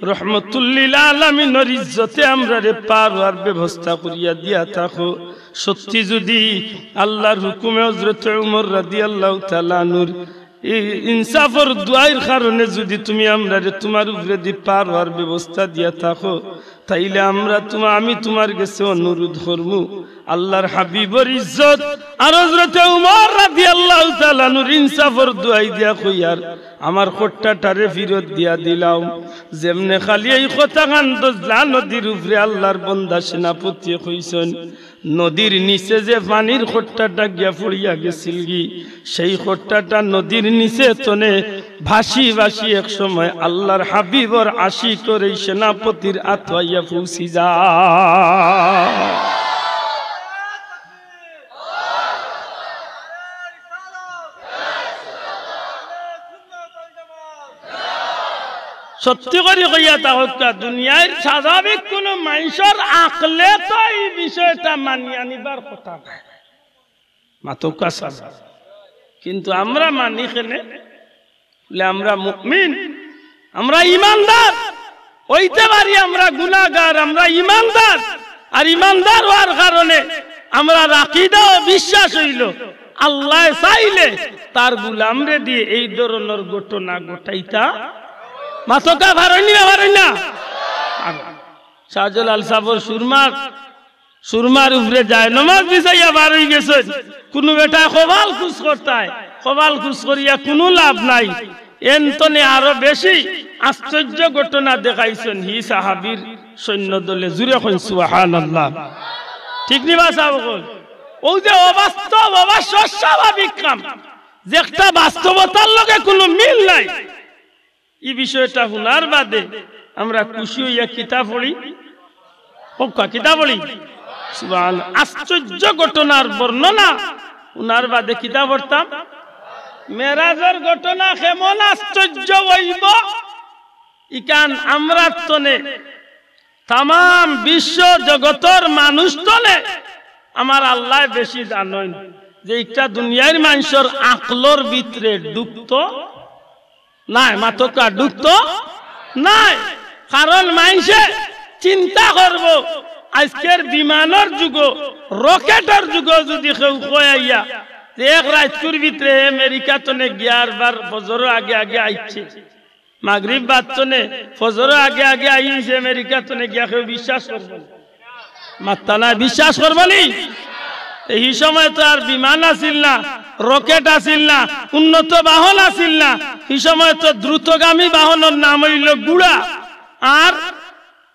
রহমতুল লিল আলামিনের ইজ্জতে আমরা রে পার হওয়ার ব্যবস্থা করিয়া দিয়া থাকো সত্যি যদি আল্লাহর হুকুমে হযরত উমর রাদিয়াল্লাহু তাআলা আনহুর ইনসাফের দুআর কারণে যদি তুমি আমরা রে তোমার উপরে দি পার হওয়ার ব্যবস্থা দিয়া থাকো তাইলে আমরা আমি তোমার কাছে অনুরোধ করব আল্লাহর হাবিবের ইজ্জত আর হযরত উমর রাদিয়াল্লাহু তাআলা আনহুর ইনসাফের দুআই দিয়া কইয়ার আমার খোট্টাটারে ফিরত দিয়া দিলাম যেমনে খালি এই কথা গান দজলা নদীর উপরে আল্লাহর বান্দা সেনাপতি কইছেন নদীর নিচে যে পানির খোট্টাটা গিয়া পড়িয়া গেছিল কি সেই খোট্টাটা নদীর নিচে তনে ভাসি ভাসি এক সময় আল্লাহর হাবিবর আশিকর এই সেনাপতির আত্মাইয়া পৌঁছি যায় সত্যি করে কইয়া তাহকা দুনিয়ার স্বাভাবিক কোন মানুষের আকলে তো এই বিষয়টা মানিয়ে নিবার কথা নাই মাতকা সাজা কিন্তু আমরা মানি কেনে বলে আমরা মুমিন আমরা ঈমানদার হইতে পারি আমরা গুনাহগার আমরা ঈমানদার আর ঈমানদার হওয়ার কারণে আমরা আকীদা ও বিশ্বাস হইল আল্লাহ চাইলে তার গোলামরে দিয়ে এই ধরনের ঘটনা ঘটাইতা মাতকা ভারনি না শাহজালাল সাবর সুরমার উপরে যায় নমাজ বিছাইয়া বার হয়ে গেছে কোন বেটা খবাল খুশ করতায় খবাল খুশ করিয়া কোনো লাভ নাই এনতনে আরো বেশি আশ্চর্য ঘটনা দেখাইছেন হি সাহাবীর সৈন্য দলে জুরে কইন সুবহানাল্লাহ ঠিক নি বা সাহাবগণ ও যে অবাস্তব অস্বাভাবিক কাম যে একটা বাস্তবতার লগে কোনো মিল নাই এই বিষয়টা হুনার বাদে আমরা খুশি হইয়া কিতাব পড়ি কিতাব পড়ি সুবহানাল্লাহ আশ্চর্য ঘটনার বর্ণনা হুনার বাদে কিতাব পড়তাম মেরাজের ঘটনা কেমন আশ্চর্য হইব ইকান আমরা তনে তাম বিশ্ব জগতের মানুষ তনে আমার আল্লাহ বেশি জানেন যে একটা দুনিয়ার মানুষের আকলর ভিতরে ডুবত নাই মাতকা ডুবত নাই কারণ মানুষে চিন্তা করব আজকের বিমানের যুগ রকেটের যুগ যদি কেউ কইয়া এক রাতকুর ভিতরে আমেরিকা তনে গিয়ার বার ফজর আগে আগে আইছে মাগরিব বাদ তনে ফজর আগে আগে আইছে আমেরিকা তনে গিয়া কেউ বিশ্বাস করব মাত্তা না বিশ্বাস করবনি এই সময় তো আর বিমান আসিল না রকেট আসিল না উন্নত বাহন আসিল না এই সময় তো দ্রুতগামী বাহনের নাম হইল গুড়া আর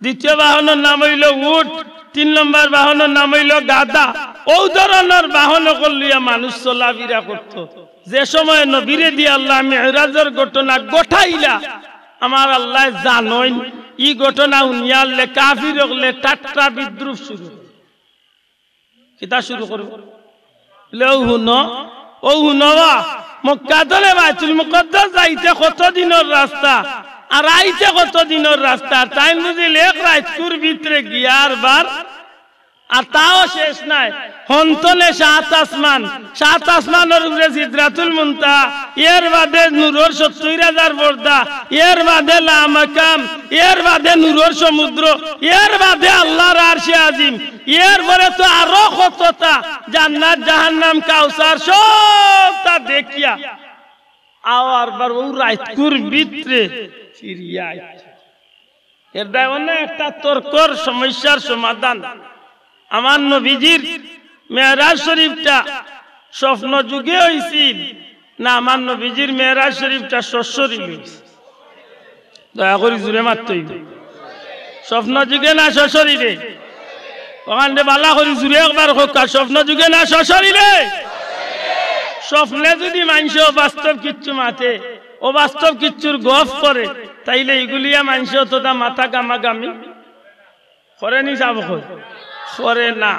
দ্বিতীয় বাহনের নাম হইল উট 3 নম্বর বাহনের নাম হইল গাদা ও ধরনের বাহন করলিয়া মানুষ চলাফেরা করত যে সময় নবীরে দিয়ে আল্লাহ মেরাজের ঘটনা ঘটাইলা আমার আল্লাহ জানেন ই ঘটনা উনিয়ালে কাফির হলে টাট্টা বিদ্রুপ শুরু কিতা শুরু করব লও হুনো ও হুনবা মক্কা ধরে বাইতুল মুকদ্দাস যাইতে কত দিনের রাস্তা আর আইতে কত দিনের রাস্তা তাই বুঝিল এক রাতকুর ভিতরে গিয়ার বার আর তাও শেষ নাই হন্তনে সাত আসমানের উপরে সিদরাতুল মুনতাহা, এর বাদে নূরের ৭০,০০০ পর্দা, এর বাদে লা মাকাম, এর বাদে নূরের সমুদ্র, এর বাদে আল্লাহর আরশে আজিম, এর পরে তো আরো কতটা জান্নাত জাহান্নাম কাউসার সবটা দেখিয়া আওয়ার বার ও রাইতকুর ভিতরে ফিরিয়া এর দায় অনেক একটা তর্কর সমস্যার সমাধান। আমার নবীজির মেরাজ শরীফটা স্বপ্ন যুগে হয়েছিল না আমার নবীজির মেরাজ শরীফটা সশরীরে হয়েছে? দয়া করে জুড়ে মারতে হইবে। স্বপ্ন যুগে না সশরীরে? ওখানে বালা করে জুড়ে একবার হোক, স্বপ্ন যুগে না সশরীরে? স্বপ্নে যদি মানুষ বাস্তব কিচ্ছু মাথে ও বাস্তব কিচ্ছুর গফ করে, তাইলে এগুলিয়া মানুষ তোটা মাথা গামাগামি করে নি যাব করে না।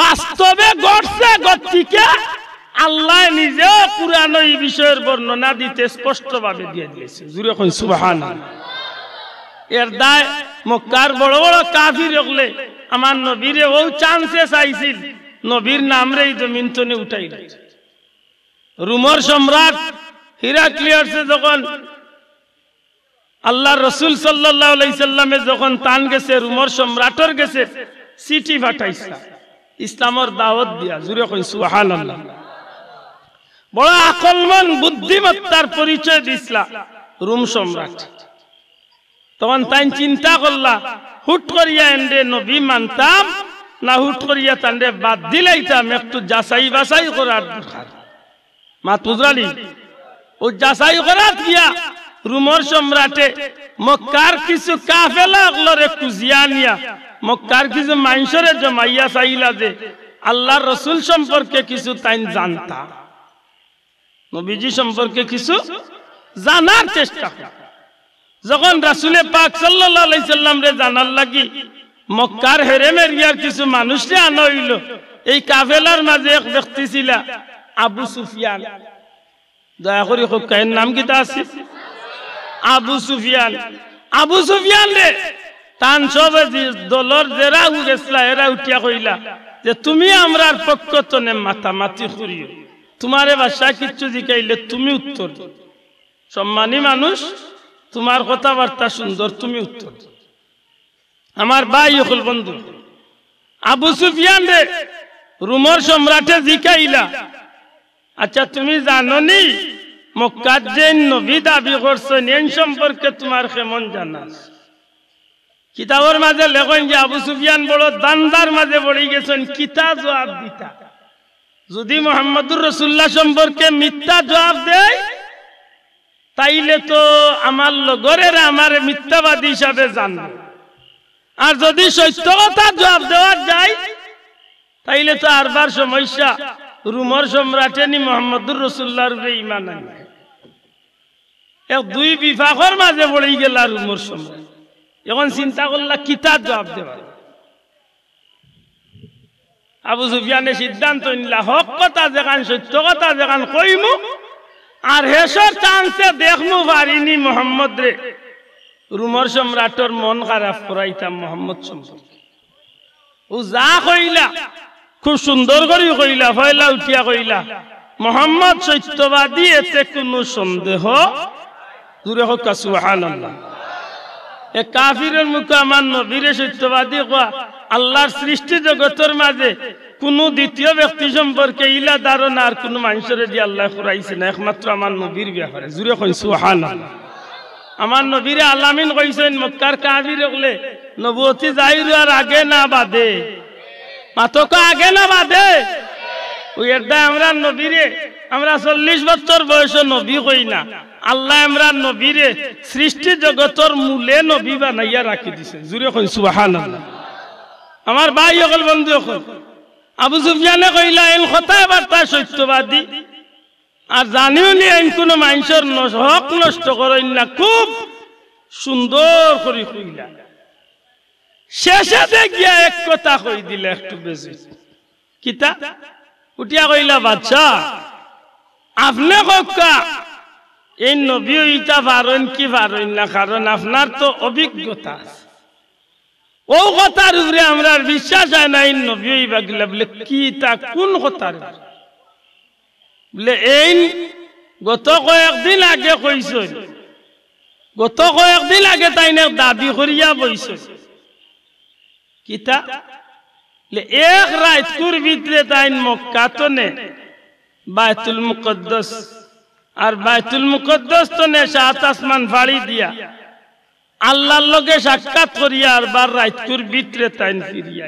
বাস্তবে ঘটছে গতিকে আল্লাহ নিজেও কুরআনে এই বিষয়ের বর্ণনা দিতে স্পষ্টভাবে দিয়ে দিয়েছে। জুরে কই সুবহানাল্লাহ। এর দায় মক্কার বড় বড় কাফির হলে আমার নবীরে ও চান্সে চাইছিল, নবীর নাম রে এই জমিন তনে উঠাই দিয়েছে। রোমের সম্রাট হিরাক্লিয়াসে যখন আল্লাহ রসুল সাল্লাল্লাহু আলাইহি সাল্লামে যখন তান গেছে, রোমের সম্রাটর গেছে চিঠি পাঠাইছে ইসলামের দাওয়াত দিয়া। জুরে কই সুবহানাল্লাহ। বড় আকলমান বুদ্ধিমত্তার পরিচয় দিছলা রোম সম্রাট। তখন তাই চিন্তা করলা হুট করিয়া এন্ডে নবী মানতাম না হুট করিয়া তান্ডে বাদ দিলাইতাম, একটু যাচাই বাছাই করার দরকার। মা তুজরালি ও যাচাই করার গিয়া রোমের সম্রাটে মক্কার কিছু কাফেলা গুলোরে কুজিয়া নিয়া মক্কার কিছু মানুষরে জমাইয়া চাইলা যে আল্লাহর রসুল সম্পর্কে কিছু তাই জানতা, নবীজি সম্পর্কে কিছু জানার চেষ্টা করে। যখন রাসূলে পাক সাল্লাল্লাহু আলাইহি সাল্লাম রে জানার লাগি মক্কার হেরেমের ইয়ার কিছু মানুষরে আনা হইল, এই কাফেলার মাঝে এক ব্যক্তি ছিল আবু সুফিয়ান। দয়া করে কার নাম কিতা আছে? আবু সুফিয়ান। আবু সুফিয়ান রে তান সব দলর যারা উঠেছিল এরা উঠিয়া কইলা যে তুমি আমরার পক্ষ তনে মাতামাতি করিও, তোমারে ভাষা কিচ্ছু জিকাইলে তুমি উত্তর। সম্মানী মানুষ, তোমার কথাবার্তা সুন্দর, তুমি উত্তর। আমার ভাই হল বন্ধু আবু সুফিয়ান রে রোমের সম্রাটে জিকাইলা, আচ্ছা তুমি জানো নি মক্কার যে নবী দাবি করছেন এই সম্পর্কে তোমার কেমন জানা? কিতাবের মাঝে লেখেন যে আবু সুফিয়ান বড় দান্দার মাঝে পড়ে গেছেন, কিতা জবাব দিতা? যদি মুহাম্মদুর রাসূলুল্লাহ সম্পর্কে মিথ্যা জবাব দেয় তাইলে তো আমার লগরেরা আমার মিথ্যাবাদী হিসাবে জানবে, আর যদি সত্য কথা জবাব দেওয়া যায় তাইলে তো আরবার সমস্যা। রোমের সম্রাটে নি মুহাম্মদুর রাসূলুল্লাহর উপরে ঈমান আনবে। এক দুই বিভাগের মাঝে পড়ে গেল রোমের সম্রাট। এখন চিন্তা করলা কিতা জবাব দেবা? আবু সুফিয়ানের সিদ্ধান্ত নিলা হক কথা যেখান সত্য কথা যেখান কইমু আর হেসর চান্সে দেখমু পারিনি মোহাম্মদ রে রোমের সম্রাটর মন খারাপ করাইতাম মোহাম্মদ সম্পর্কে। ও যা কইলা খুব সুন্দর করে কইলা, ফয়লা উঠিয়া কইলা মোহাম্মদ সত্যবাদী, এতে কোনো সন্দেহ দূরে হোক। সুবহানাল্লাহ। এ কাফিরের মুখে আমার নবীরে সত্যবাদী কোয়া, আল্লাহর সৃষ্টি জগতের মাঝে কোন দ্বিতীয় ব্যক্তি সম্পর্কে ইলা ধারণা আর কোন মানুষের দিয়ে আল্লাহ করাইছে না, একমাত্র আমার নবীর ব্যাপারে। জুড়ে কই সুবহানাল্লাহ। আমার নবীরে আলামিন কইছেন মক্কার কাফির হলে নবুয়তি জাহির আর আগে না বাদে, মাতক আগে না বাদে। ওই এটা আমরা নবীরে আমরা 40 বছর বয়সে নবী কই না, আল্লাহ আমরা নবীরে সৃষ্টি জগতের মূলে নবী বানাইয়া রাখি দিছে। জুড়ে কই সুবহানাল্লাহ। আমার ভাই সকল বন্ধু সকল, আবু সুফিয়ানে কইলা এন কথায় বার্তা সত্যবাদী আর জানিও নি এন কোনো মানুষের হক নষ্ট করেন না, খুব সুন্দর করে কইলা। শেষে দেখিয়া এক কথা কই দিলে একটু বেশি। কিতা? উঠিয়া কইলা বাচ্চা আপনি কক্কা এই নবী ইটা পারেন কি পারেন না, কারণ আপনার তো অভিজ্ঞতা আছে। ও কথার উপরে আমরা বিশ্বাস হয় না নবী হইবা গেলে বলে কি তা কোন কথার বলে এই গত কয়েকদিন আগে কইছ গত কয়েকদিন আগে তাই না দাবি করিয়া বইছ কিতা এক রাতকুর ভিতরে তাই মক্কাতনে বাইতুল মুকদ্দাস আর বাইতুল মুকদ্দাস তো নে সাত আসমান ফাড়ি দিয়া আল্লাহর লগে সাক্ষাৎ করিয়া আর বার রাতকুর ভিতরে তাই ফিরিয়া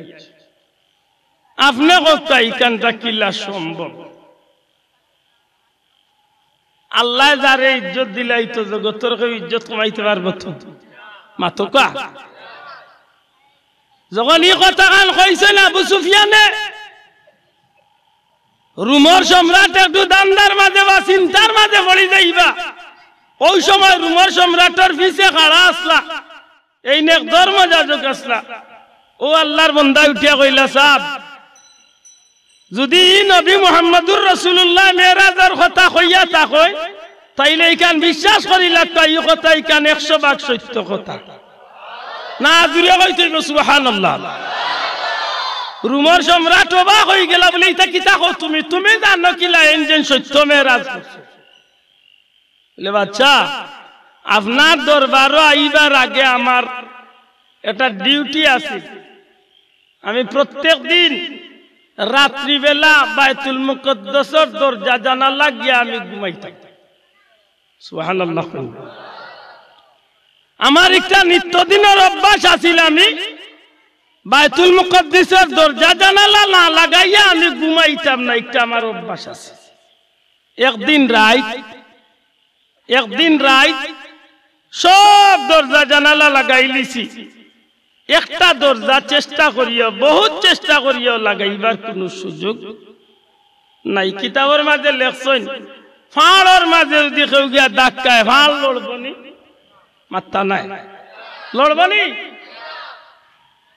আপনি কথা ইকানটা কিলা সম্ভব আল্লাহ যারে ইজ্জত দিলাই তো জগতের কেউ ইজ্জত কমাইতে পারবো তো মাতকা যখন এই কথা কান কইছেন আবু সুফিয়ানে রুমর সম্রাট একটু দান্দার মাঝে বা চিন্তার মাঝে পড়ি যাইবা ওই সময় রুমর সম্রাটের পিছে খাড়া আসলা এই নেক ধর্ম যাজক আসলা ও আল্লাহর বান্দা উঠিয়া কইলা সাহেব যদি নবী মুহাম্মদুর রাসূলুল্লাহ মেরাজের কথা কইয়া তা কই তাইলে ইকান বিশ্বাস করিলা এই কথা ইকান 100% সত্য কথা না জুড়ে কইতে সুবহানাল্লাহ রুমর সম্রাট অবাক হয়ে গেল বলে এটা কিতা কও তুমি তুমি জানো কিলা ইঞ্জিন সত্য মেরাজ বলে বাচ্চা আপনার দরবারও আইবার আগে আমার একটা ডিউটি আছে আমি প্রত্যেক দিন রাত্রি বেলা বাইতুল মুকদ্দাসের দরজা জানালা গিয়া আমি ঘুমাইতাম সুবহানাল্লাহ আমার একটা নিত্যদিনের অভ্যাস আছিল আমি বাইতুল মুকদ্দাসের দরজা জানালা না লাগাইয়া আমি ঘুমাইতাম না একটা আমার অভ্যাস আছে একদিন রাত সব দরজা জানালা লাগাই লিছি একটা দরজা চেষ্টা করিও বহুত চেষ্টা করিও লাগাইবার কোনো সুযোগ নাই কিতাবের মাঝে লেখছেন ফাড়ের মাঝে যদি কেউ গিয়া ধাক্কায় ফাড় লড়বনি মাত্তা নাই লড়বনি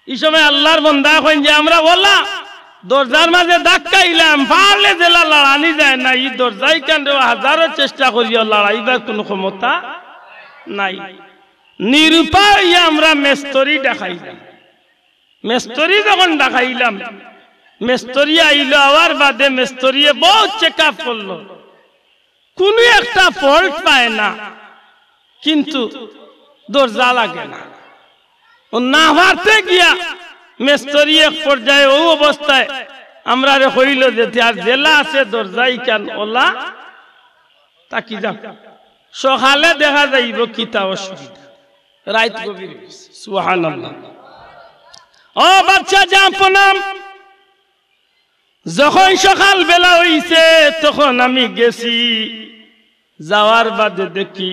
এই সময় আল্লাহর বান্দা কইন যে আমরা বলা দরজার মাঝে ধাক্কাইলাম ফাড়লে জেলা লড়ানি যায় না এই দরজাই কেন হাজারো চেষ্টা করিও লড়াইবার কোনো ক্ষমতা নাই নিরুপায় আমরা মেস্তরি দেখাইলাম মেস্তরি যখন দেখাইলাম মেস্তরি আইলো আওয়ার বাদে মেস্তরিয়ে বহুত চেক আপ করলো কোনো একটা ফল্ট পায় না কিন্তু দরজা লাগে না ও না পারতে গিয়া মেস্তরি এক পর্যায়ে ও অবস্থায় আমরা রে হইল যেতে আর জেলা আছে দরজাই কেন ওলা তাকি যাও সকালে দেখা যাইব কিতা অসুবিধা রাত গভীর সুবহানাল্লাহ ও বাচ্চা জাপনাম যখন সকাল বেলা হইছে তখন আমি গেছি যাওয়ার বাদে দেখি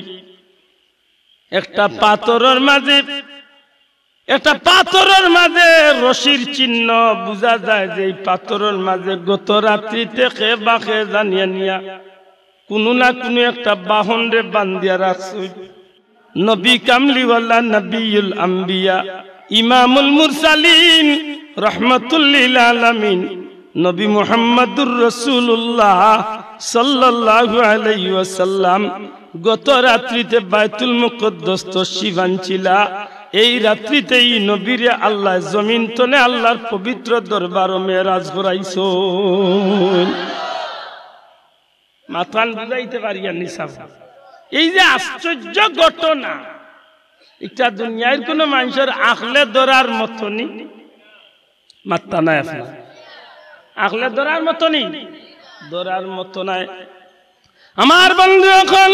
একটা পাথরের মাঝে রশির চিহ্ন বোঝা যায় যে এই পাথরের মাঝে গত রাত্রিতে খে বাখে জানিয়া নিয়া কোনো না কোনো একটা বাহন রে বান্ধিয়া রাখছে নবী কামলিওয়ালা নবিউল আম্বিয়া ইমামুল মুরসালিন রাহমাতুল লিল আলামিন নবী মুহাম্মদুর রাসূলুল্লাহ সাল্লাল্লাহু আলাইহি ওয়াসাল্লাম গত রাত্রিতে বাইতুল মুকদ্দাস তশরিফ আনছিলা এই রাত্রিতেই নবীরে আল্লাহ জমিন তনে আল্লাহর পবিত্র দরবারে মেরাজ করাইছো মাথান বুঝাইতে পারিয়া নিসাব এই যে আশ্চর্য ঘটনা এটা দুনিয়ার কোন মানুষের আখলে ধরার মতনই মাত্তা নাই আপনার আখলে ধরার মতনই ধরার মত নাই আমার বন্ধু এখন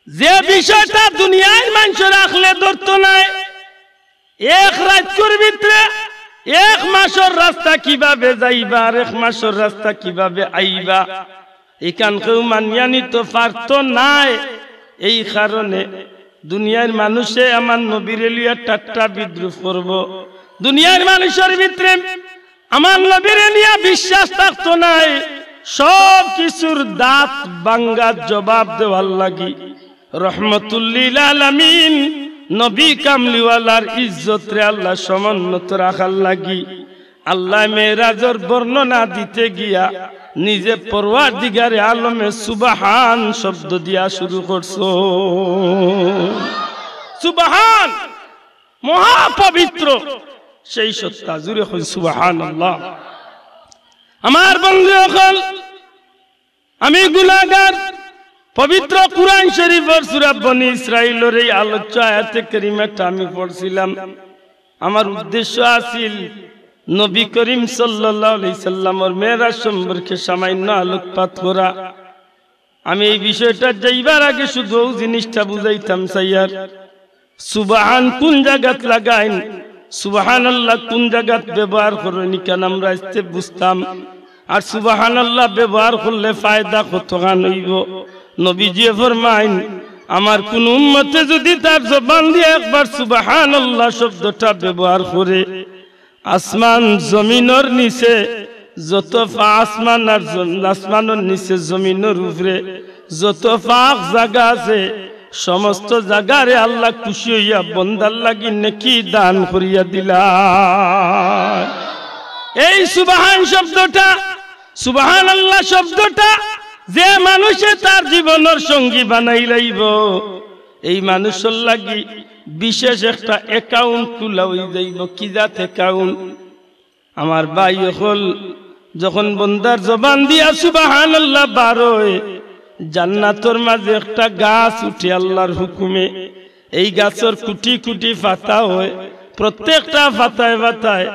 যে বিষয়টা দুনিয়ার মানুষের আখলে ধরতো নাই এক রাতের ভিতরে এক মাসের রাস্তা কিভাবে যাইবা আর এক মাসের রাস্তা কিভাবে আইবা এখান কেউ মানিয়া নিতে পারতো নাই এই কারণে দুনিয়ার মানুষে আমার নবীর লিয়া ঠাট্টা বিদ্রুপ করব দুনিয়ার মানুষের ভিতরে আমার নবীর লিয়া বিশ্বাস থাকতো নাই সব কিছুর দাঁত ভাঙ্গা জবাব দেওয়ার লাগি রহমতুল লিল আলামিন নবী কামলিওয়ালার ইজ্জত রে আল্লাহ সমুন্নত রাখার লাগি আল্লাহ মেরাজের বর্ণনা দিতে গিয়া নিজে পরওয়ারদিগারে আলমে সুবহান শব্দ দিয়া শুরু করছো সুবহান মহাপবিত্র সেই সত্তা। জুড়ে হই সুবহানাল্লাহ। আমার বন্ধু সকল, আমি গুনাহগার। পবিত্র কুরআন শরীফের সূরা বনী ইসরাঈলের এই আলোচ্য আয়াতে কারিমাটা আমি পড়ছিলাম। আমার উদ্দেশ্য আছিল নবী করিম সাল্লাল্লাহু আলাইহি সাল্লামের মেরাজ সম্পর্কে সামান্য আলোকপাত করা। আমি এই বিষয়টা যাইবার আগে শুধু ওই জিনিসটা বুঝাইতাম চাইয়ার, সুবহান কোন জায়গাত লাগাইন, সুবহানাল্লাহ কোন জায়গাত ব্যবহার করেন, কেন আমরা আজকে বুঝতাম। আর সুবহানাল্লাহ ব্যবহার করলে ফায়দা কতখান হইব। নবীজি ফরমাইন, আমার কোন উম্মতে যদি তার জবান দিয়ে একবার সুবহানাল্লাহ শব্দটা ব্যবহার করে, আসমান জমিনের নিচে যত আসমান আর আসমানের নিচে জমিনের উপরে যত ফাঁক জায়গা আছে, সমস্ত জায়গারে আল্লাহ খুশি হইয়া বন্দার লাগি নেকি দান করিয়া দিলা। এই সুবহান শব্দটা, সুবহানাল্লাহ শব্দটা যে মানুষে তার জীবনের সঙ্গী বানাই লইব, এই মানুষের লাগি বিশেষ একটা অ্যাকাউন্ট খোলা হয়ে যাইব। কি জাত অ্যাকাউন্ট? আমার ভাই হল, যখন বন্দার জবান দিয়া সুবহানাল্লাহ বার হয়, জান্নাতের মাঝে একটা গাছ উঠে আল্লাহর হুকুমে। এই গাছের কুটি কুটি পাতা হয়, প্রত্যেকটা পাতায় পাতায়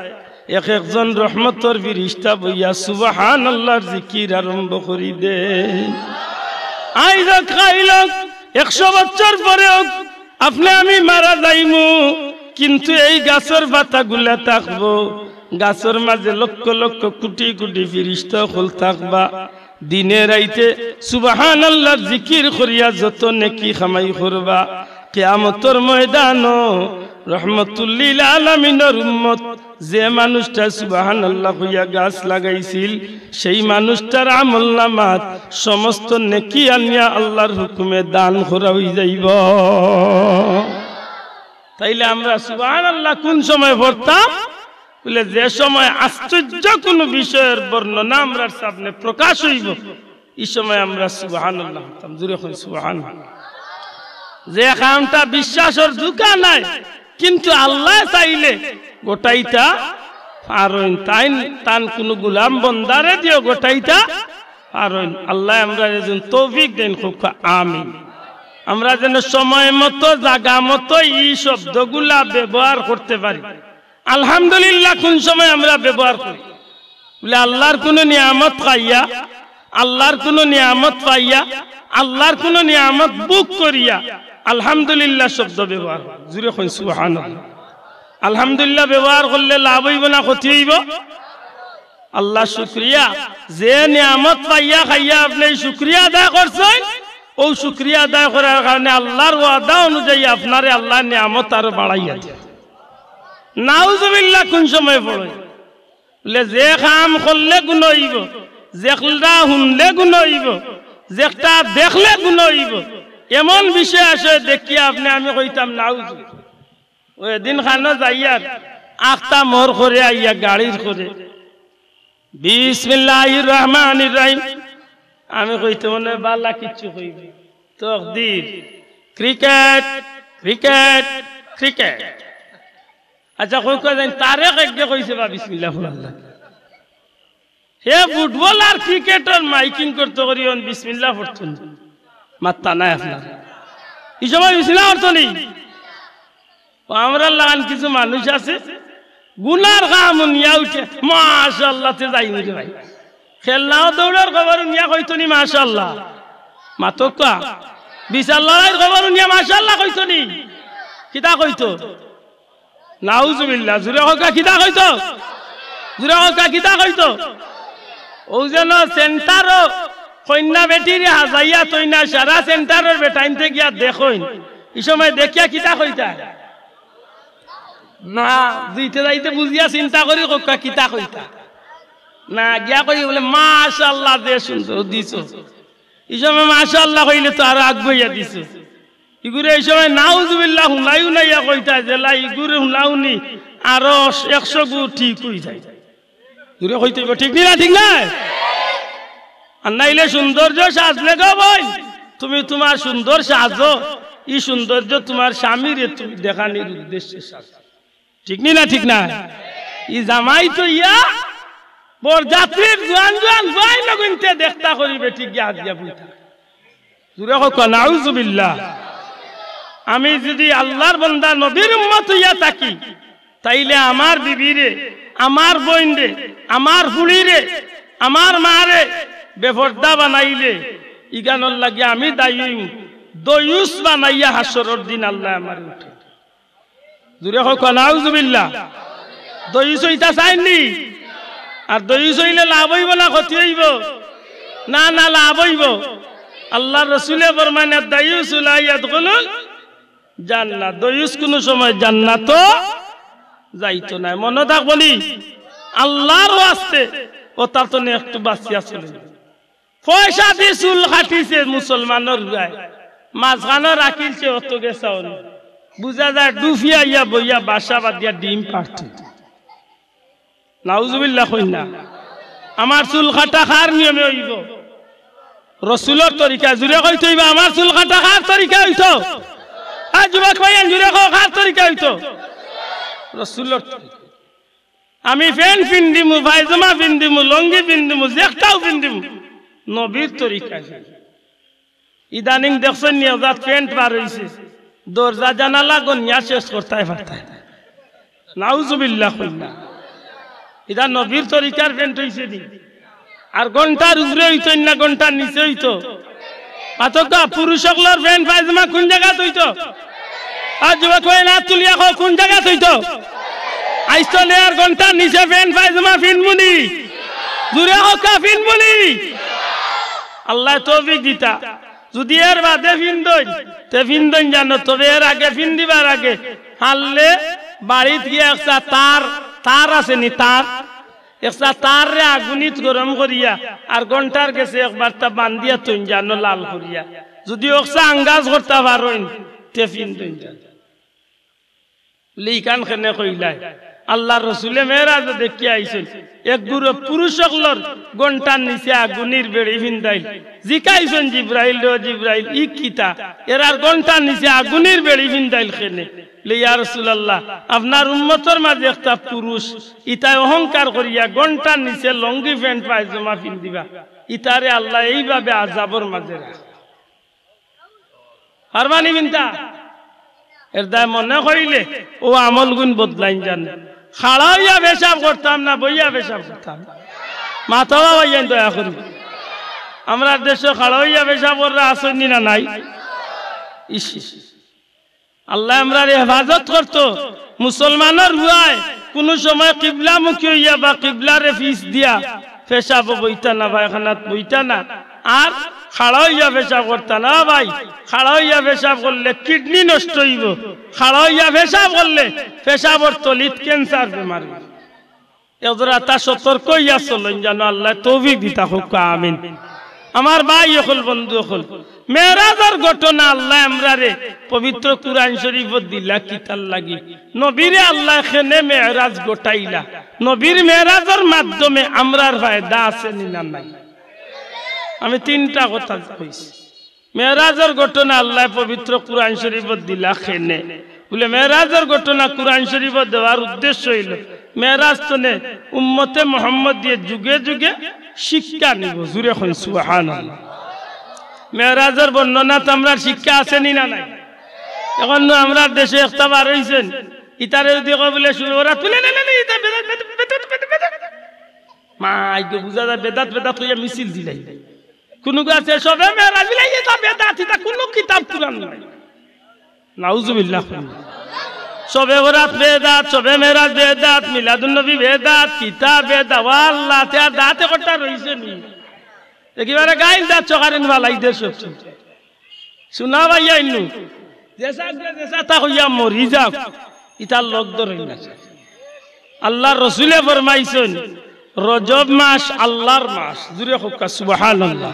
এক একজন রহমতের ফেরেশতা বইয়া সুবহানাল্লাহর জিকির আরম্ভ করি দে। আইজ খাইল 100 বছর পরেও আপনি আমি মারা যাইমু, কিন্তু এই গাছের পাতাগুলা থাকবো। গাছের মাঝে লক্ষ লক্ষ কোটি কোটি ফেরেশতা হল থাকবা। দিনে রাইতে সুবহানাল্লাহর জিকির করিয়া যত নেকি কামাই করবা, কিয়ামতের ময়দানও রহমতুল লিল আলামিনের উম্মত যে মানুষটা সুবহানাল্লাহ কইয়া গাছ লাগাইছিল, সেই মানুষটার আমলনামাত সমস্ত নেকি আনিয়া আল্লাহর হুকুমে দান করা হই যাইব। তাইলে আমরা সুবহানাল্লাহ কোন সময় পড়তাম? বলে যে সময় আশ্চর্য কোন বিষয়ের বর্ণনা আমরা সামনে প্রকাশ হইব, এই সময় আমরা সুবহানাল্লাহ পড়তাম। জোরে কই সুবহানাল্লাহ। যে কামটা বিশ্বাসের দোকা নাই, কিন্তু আল্লাহ চাইলে গোটাইটা পারেন। তাই তান কোন গোলাম বন্দারে দিও গোটাইটা পারেন। আল্লাহ আমরা যেন তৌফিক দেন, খুব আমিন। আমরা যেন সময় মতো জায়গা মতো এই শব্দগুলা ব্যবহার করতে পারি। আলহামদুলিল্লাহ কোন সময় আমরা ব্যবহার করি? বলে আল্লাহর কোন নিয়ামত পাইয়া, আল্লাহর কোন নিয়ামত পাইয়া, আল্লাহর কোন নিয়ামত বুক করিয়া আলহামদুলিল্লাহ শব্দ ব্যবহার। জুড়ে কই সুবহানাল্লাহ। আলহামদুলিল্লাহ ব্যবহার করলে লাভ হইব না ক্ষতি হইব? আল্লাহ শুকরিয়া, যে নিয়ামত পাইয়া খাইয়া আপনি শুকরিয়া আদায় করছেন, ও শুকরিয়া আদায় করার কারণে আল্লাহর ওয়াদা অনুযায়ী আপনারে আল্লাহ নিয়ামত আরো বাড়াইয়া দেয়। নাউজুবিল্লাহ কোন সময় পড়ে? বলে যে কাম করলে গুণ হইব, যেটা শুনলে গুণ হইব, যেটা দেখলে গুণ হইব, এমন বিষয় আসে দেখিয়া আপনি আমি কইতাম নাউজুবিল্লাহ। ওই দিন খানো যাইয়ার আখতা মোর করে আইয়া গাড়ির করে বিসমিল্লাহির রহমানির রহিম, আমি কইতে মনে বালা কিচ্ছু কইব তকদির, ক্রিকেট ক্রিকেট ক্রিকেট। আচ্ছা কই কই যাই তারেক একগে কইছে বা বিসমিল্লাহ আল্লাহ। হে ফুটবল আর ক্রিকেটের মাইকিং করতে করিও বিসমিল্লাহ পড়তেন, মাত্তা নাই আপনার এই সময় বিসমিল্লাহ অর্থ নেই। আমরা লাগান কিছু মানুষ আছে গুনার কাম নিয়া উঠে মাশাআল্লাহ তে যাই রে ভাই, খেলনাও দৌড়ার খবর নিয়া কইতনি মাশাআল্লাহ, মাতকা বিশাল্লাহর খবর নিয়া মাশাআল্লাহ কইতনি, কিতা কইতো? নাউজুবিল্লাহ। জুরে হকা কিতা কইতো? জুরে হকা কিতা কইতো? ও যেন সেন্টার কন্যা বেটির হাজাইয়া তৈ না সারা সেন্টারের বেটাইনতে গিয়া দেখইন, এই সময় দেখিয়া কিতা কইতা না দিতে যাইতে বুঝিয়া চিন্তা করি কক্কা কিতা কইতা না গিয়া কই বলে মাশাআল্লাহ যে সুন্দর দিছো, এই সময় মাশাআল্লাহ কইলে তো আরো আগবইয়া দিছো। ইগুরে এই সময় নাউজুবিল্লাহ হুনাইও নাইয়া কইতা যে লাই ইগুরে হুনাউনি আরো 100 গু ঠিক হই যায়। ইগুরে কইতে ঠিক না? ঠিক না? আর নাইলে সৌন্দর্য সাজলে গো ভাই, তুমি তোমার সুন্দর সাজো, এই সৌন্দর্য তোমার স্বামীরে তুমি দেখানোর উদ্দেশ্যে সাজছো ঠিক না ঠিক না ই জামাই তো ইয়া বরযাত্রীর জোয়ান জোয়ান ভাই লগনতে দেখতা করিবে ঠিক গিয়া দিয়া বুইতা জুরে হোক নাউজুবিল্লাহ আমি যদি আল্লাহর বান্দা নবীর উম্মত হইয়া থাকি তাইলে আমার বিবিরে আমার বোনরে আমার ফুড়িরে আমার মারে বেপরদা বানাইলে ইগানোর লাগে আমি দায়ী দয়ুস বানাইয়া হাসরের দিন আল্লাহ আমার উঠে জুরে হোক নাউজুবিল্লাহ দয়ুস হইতা চাইনি আর দয়ুস হইলে লাভ হইব না ক্ষতি হইব না না লাভ হইব আল্লাহর রাসূলে ফরমায় দায়ুস লা ইয়াদখুলুল জান্নাত দয়ুস কোন সময় জান্নাত যাইতো না মনে থাকবনি আল্লাহর ওয়াস্তে ও তার তো একটু বাঁচিয়া চলে পয়সা দিয়ে চুল কাটিছে মুসলমানের গায় মাঝখানে রাখিছে অত গেছাও বুঝা যায় ডুফিয়া ইয়া বইয়া বাসা বাদিয়া ডিম পারছে নাউজুবিল্লাহ কই না আমার চুল কাটা খার নিয়মে হইব রাসূলের তরিকা জুরে কইতে হইবা আমার চুল কাটা খার তরিকা হইতো আর যুবক ভাইয়ান জুরে খার তরিকা হইতো রাসূলের তরিকা আমি ফ্যান পিন্দিমু পায়জামা পিন্দিমু লঙ্গি পিন্দিমু জেকটাও পিন্দিমু নবীর তরিকা ইদানিং দেখছেন নিয়াজাত প্যান্ট বার হইছে দরজা জানালা গনিয়া শেষ করতে পারতাই নাউজুবিল্লাহ কইনা ইদা নবীর তরিকার প্যান্ট হইছে দি আর ঘন্টার উপরে হইতো না ঘন্টার নিচে হইতো পাতকা পুরুষসকলের প্যান্ট পায়জামা কোন জায়গাত হইতো আর যুবক ভাই না তুলিয়া কোন জায়গাত হইতো আইতো নে আর ঘন্টার নিচে প্যান্ট পায়জামা পিনমুনি দূরে হোক পিনমুনি আল্লাহ তৌফিক দিতা যদি এর বাদে ফিন্দন তে ফিন্দন জানো তবে এর আগে ফিন দিবার আগে হাললে বাড়িতে গিয়ে একটা তার আছে নি তার একটা তার রে আগুনিত গরম করিয়া আর ঘন্টার গেছে একবার তা বান্ধিয়া তুই জানো লাল করিয়া যদি ওকসা আঙ্গাজ করতে পারেন তে ফিন্দন জানো লিখান খেনে কইলাই আল্লাহর রাসূলে মেরাজ দেখি আইছেন এক গুরু পুরুষসকলর ঘন্টার নিচে আগুনের বেড়ি ভিন্দাইল জিকাইছেন জিব্রাইল রে জিব্রাইল ই কিতা এরার ঘন্টার নিচে আগুনের বেড়ি ভিন্দাইল খেনে লে ইয়া রাসূলুল্লাহ আপনার উম্মতের মাঝে একটা পুরুষ ইতায় অহংকার করিয়া ঘন্টার নিচে লঙ্গি প্যান্ট পায়জামা পিন্দিবা ইতারে আল্লাহ এইভাবে আযাবের মাঝে রাখে পারবানি বিনতা এর দায় মনে করিলে ও আমল গুণ বদলাইন জানে খাড়াইয়া পেশাব করতাম না বইয়া পেশাব করতাম মাথাও বাইয়ান দয়া করি আমরা দেশে খাড়াইয়া পেশাব কররা আসেনি না নাই ইস আল্লাহ আমরা হেফাজত করতো মুসলমানের হুয়ায় কোন সময় কিবলামুখী হইয়া বা কিবলারে ফিস দিয়া পেশাব বইতা না পায়খানাত বইতা না আর খাড়া হইয়া পেশাব করতা না ভাই খাড়া হইয়া পেশাব করলে কিডনি নষ্ট হইব খাড়া হইয়া পেশাব করলে পেশাবর তলিত ক্যান্সার বেমার এজরা তা সতর্ক হইয়া চলেন জানো আল্লাহ তৌফিক দিতা হোক আমিন আমার ভাই হল বন্ধু হল মেরাজের ঘটনা আল্লাহ আমরারে পবিত্র কুরআন শরীফত দিলা কিতাল লাগি নবীরে আল্লাহ এখানে মেরাজ গোটাইলা নবীর মেরাজের মাধ্যমে আমরার ফায়দা আছে না নাই আমি তিনটা কথা কইছি মেরাজের ঘটনা আল্লাহ পবিত্র কুরআন শরীফত দিলা খেনে বলে মেরাজের ঘটনা কুরআন শরীফত দেওয়ার উদ্দেশ্য হইল মেরাজ তনে উম্মতে মুহাম্মদ দিয়ে যুগে যুগে শিক্ষা নিব জুরে হন সুবহানাল্লাহ মেরাজের বর্ণনা তো আমরা শিক্ষা আছে নি না নাই এখন আমরা দেশে একটা বার হইছেন ইতারে যদি বলে শুনে ওরা তুলে নেন ইতা বেদাত মা আইগো বুঝা যায় বেদাত বেদাত হইয়া মিছিল দিলাই কোন গাছে সবে মেরাজ বিলাই এটা বেদাত এটা কোন কিতাব কুরআন নাই নাউজুবিল্লাহ সবে বরাত বেদাত সবে মেরাজ বেদাত মিলাদুন নবী বেদাত কিতাব বেদাত আল্লাহ তে দাতে কটা রইছে নি একেবারে গাইল দাঁত চকারেন ভালাই দে সব শোনা ভাইয়া ইন্নু জেসা তা হইয়া মরি যাও ইতার লোক ধরে না আল্লাহর রাসূলে ফরমাইছেন রজব মাস আল্লাহর মাস জুরে হোক সুবহানাল্লাহ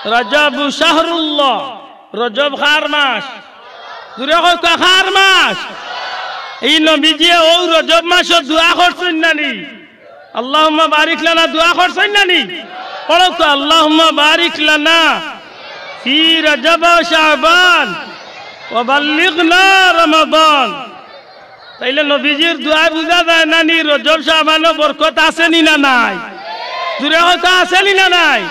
রজব শাহরুল্লাহ রজব খার মাস জুরে হোক খার মাস এই নবীজি ও রজব মাসে দোয়া করছেন নানি আল্লাহুম্মা বারিক লানা দোয়া করছেন নানি পড়ো তো আল্লাহুম্মা বারিক লানা ফি রজব ও শাবান ওয়াবাল্লিগনা রমাদান। তাইলে নবীজির দোয়া বুঝা যায় না নি রজব শাবানো বরকত আছে নি না নাই? দূরে কথা আছে নি না নাই?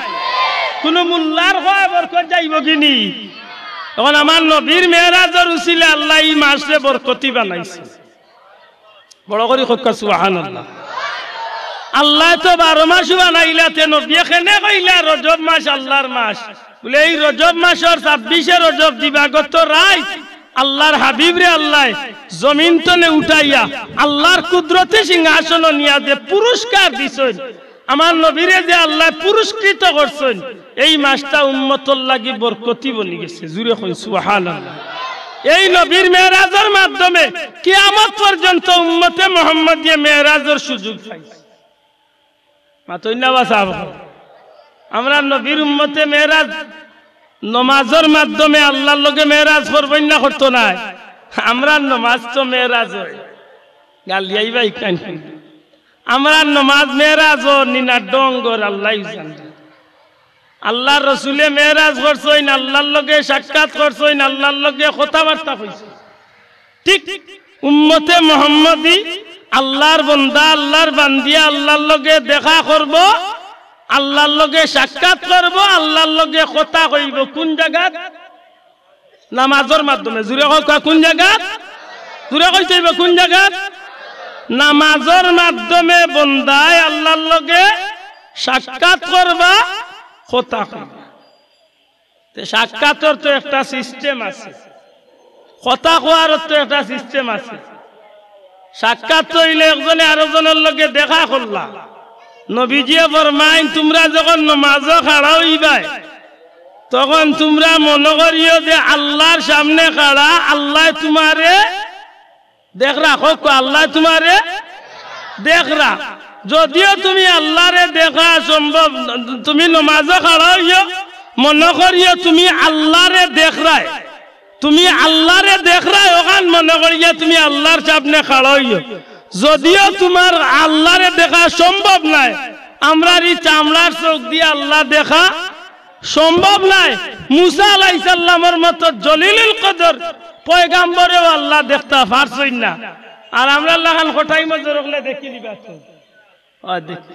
কোন মোল্লার হয় বরকত যাইব কিনি? এখন আমার নবীর মেরাজের উসিলে আল্লাহ এই মাসে বরকতি বানাইছে। বড় করে কক্কা সুবহানাল্লাহ। আল্লাহ তো 12 মাস বানাইলা, তে নবী কেনে কইলা রজব মাস আল্লাহর মাস? বলে এই রজব মাসের 26 রজব দিবাগত রাত আল্লাহর হাবিব রে আল্লাহ জমিন তলে উঠাইয়া আল্লাহর কুদরতে সিংহাসন নিয়া যে পুরস্কার দিছেন, আমার নবীরে যে আল্লাহ পুরস্কৃত করছেন, এই মাসটা উম্মতর লাগি বরকতি বনি গেছে। জুরে কই সুবহানাল্লাহ। এই নবীর মেরাজের মাধ্যমে কিয়ামত পর্যন্ত উম্মতে মুহাম্মদিয়া মেরাজের সুযোগ পাইছে। মাতইনা বাসাব আমরা নবীর উম্মতে মেরাজ নমাজের মাধ্যমে আল্লাহর লগে মেরাজ করবেন না করতো না? আমরা নমাজ তো মেরাজ হয় গালিয়াইবা ইকান। আমরা নমাজ মেরাজ ও নিনা ডঙ্গর আল্লাহ জানে। আল্লাহর রসুলে মেরাজ করছেন, আল্লাহর লগে সাক্ষাৎ করছেন, আল্লাহর লগে কথাবার্তা কইছে। ঠিক উম্মতে মুহাম্মদি আল্লাহর বান্দা আল্লাহর বান্দিয়া আল্লাহর লগে দেখা করব, আল্লাহর লগে সাক্ষাৎ করব, আল্লাহর লগে কথা কইব। কোন জায়গাত? নামাজের মাধ্যমে। জুরে কয় কোন জায়গাত? জুরে কইতে হইব কোন জায়গাত? নামাজের মাধ্যমে বন্দায় আল্লাহর লগে সাক্ষাৎ করবা, কথা কইবা। তে সাক্ষাতের তো একটা সিস্টেম আছে, কথা কওয়ার তো একটা সিস্টেম আছে। সাক্ষাৎ হইলে একজনে আরেকজনের লগে দেখা করলা। নবীজিয়ে ফরমাইন তোমরা যখন নামাজে খাড়া হইবা তখন তোমরা মনে করিও যে আল্লাহর সামনে খাড়া, আল্লাহ তোমারে দেখরা। হোক আল্লাহ তোমারে দেখরা। যদিও তুমি আল্লাহরে দেখা সম্ভব, তুমি নামাজে খাড়া হইও মনে করিও তুমি আল্লাহরে দেখরাই, তুমি আল্লাহরে দেখরাই ওখান মনে করিয়া তুমি আল্লাহর সামনে খাড়া হইও। যদিও তোমার আল্লাহরে দেখা সম্ভব নাই, আমরা এই চামড়ার চোখ দিয়ে আল্লাহ দেখা সম্ভব নাই। মুসা আলাইহিস সালামের মতো জলিলুল কদর পয়গাম্বরেও আল্লাহ দেখতে পারছেন না। আর আমরা লাগান কোঠাই মধ্যে রাখলে দেখি দিবা তো দেখি।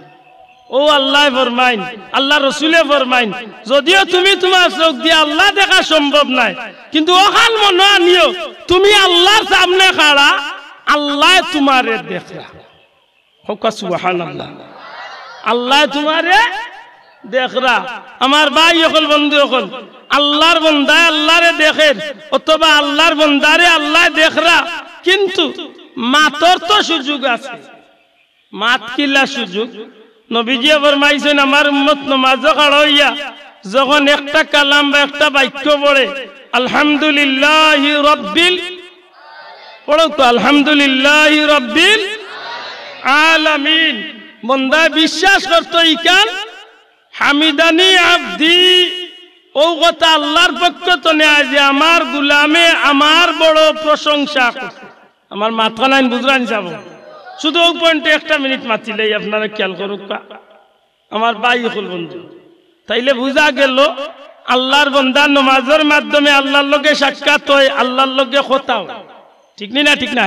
ও আল্লাহ ফরমাইন, আল্লাহ রসুলে ফরমাইন, যদিও তুমি তোমার চোখ দিয়ে আল্লাহ দেখা সম্ভব নাই, কিন্তু ওখান মনে আনিও তুমি আল্লাহর সামনে খাড়া, আল্লাহ তোমারে দেখরা। হোক সুবহানাল্লাহ। আল্লাহ তোমারে দেখরা। আমার ভাই হল বন্ধু হল, আল্লাহর বন্দায় আল্লাহরে দেখে অথবা আল্লাহর বন্দারে আল্লাহ দেখরা, কিন্তু মাতর তো সুযোগ আছে। মাত কিলা সুযোগ? নবীজি ফরমাইছেন আমার উম্মত নামাজে খাড়া হইয়া যখন একটা কালাম বা একটা বাক্য পড়ে, আলহামদুলিল্লাহি রাব্বিল, পড়ো তো আলহামদুলিল্লাহি রাব্বিল আলামিন। বন্দা বিশ্বাস করতো ইকান হামিদানি আব্দি, ও কথা আল্লাহর পক্ষ তো নেয় যে আমার গুলামে আমার বড় প্রশংসা করছে। আমার মাথা নাইন বুঝরান যাব, শুধু ওই পয়েন্টে একটা মিনিট মাতিলেই আপনারা খেয়াল করুক আমার ভাই হল বন্ধু। তাইলে বুঝা গেল আল্লাহর বন্দা নামাজের মাধ্যমে আল্লাহর লগে সাক্ষাৎ হয়, আল্লাহর লগে কথা হয়। ঠিক না? ঠিক না?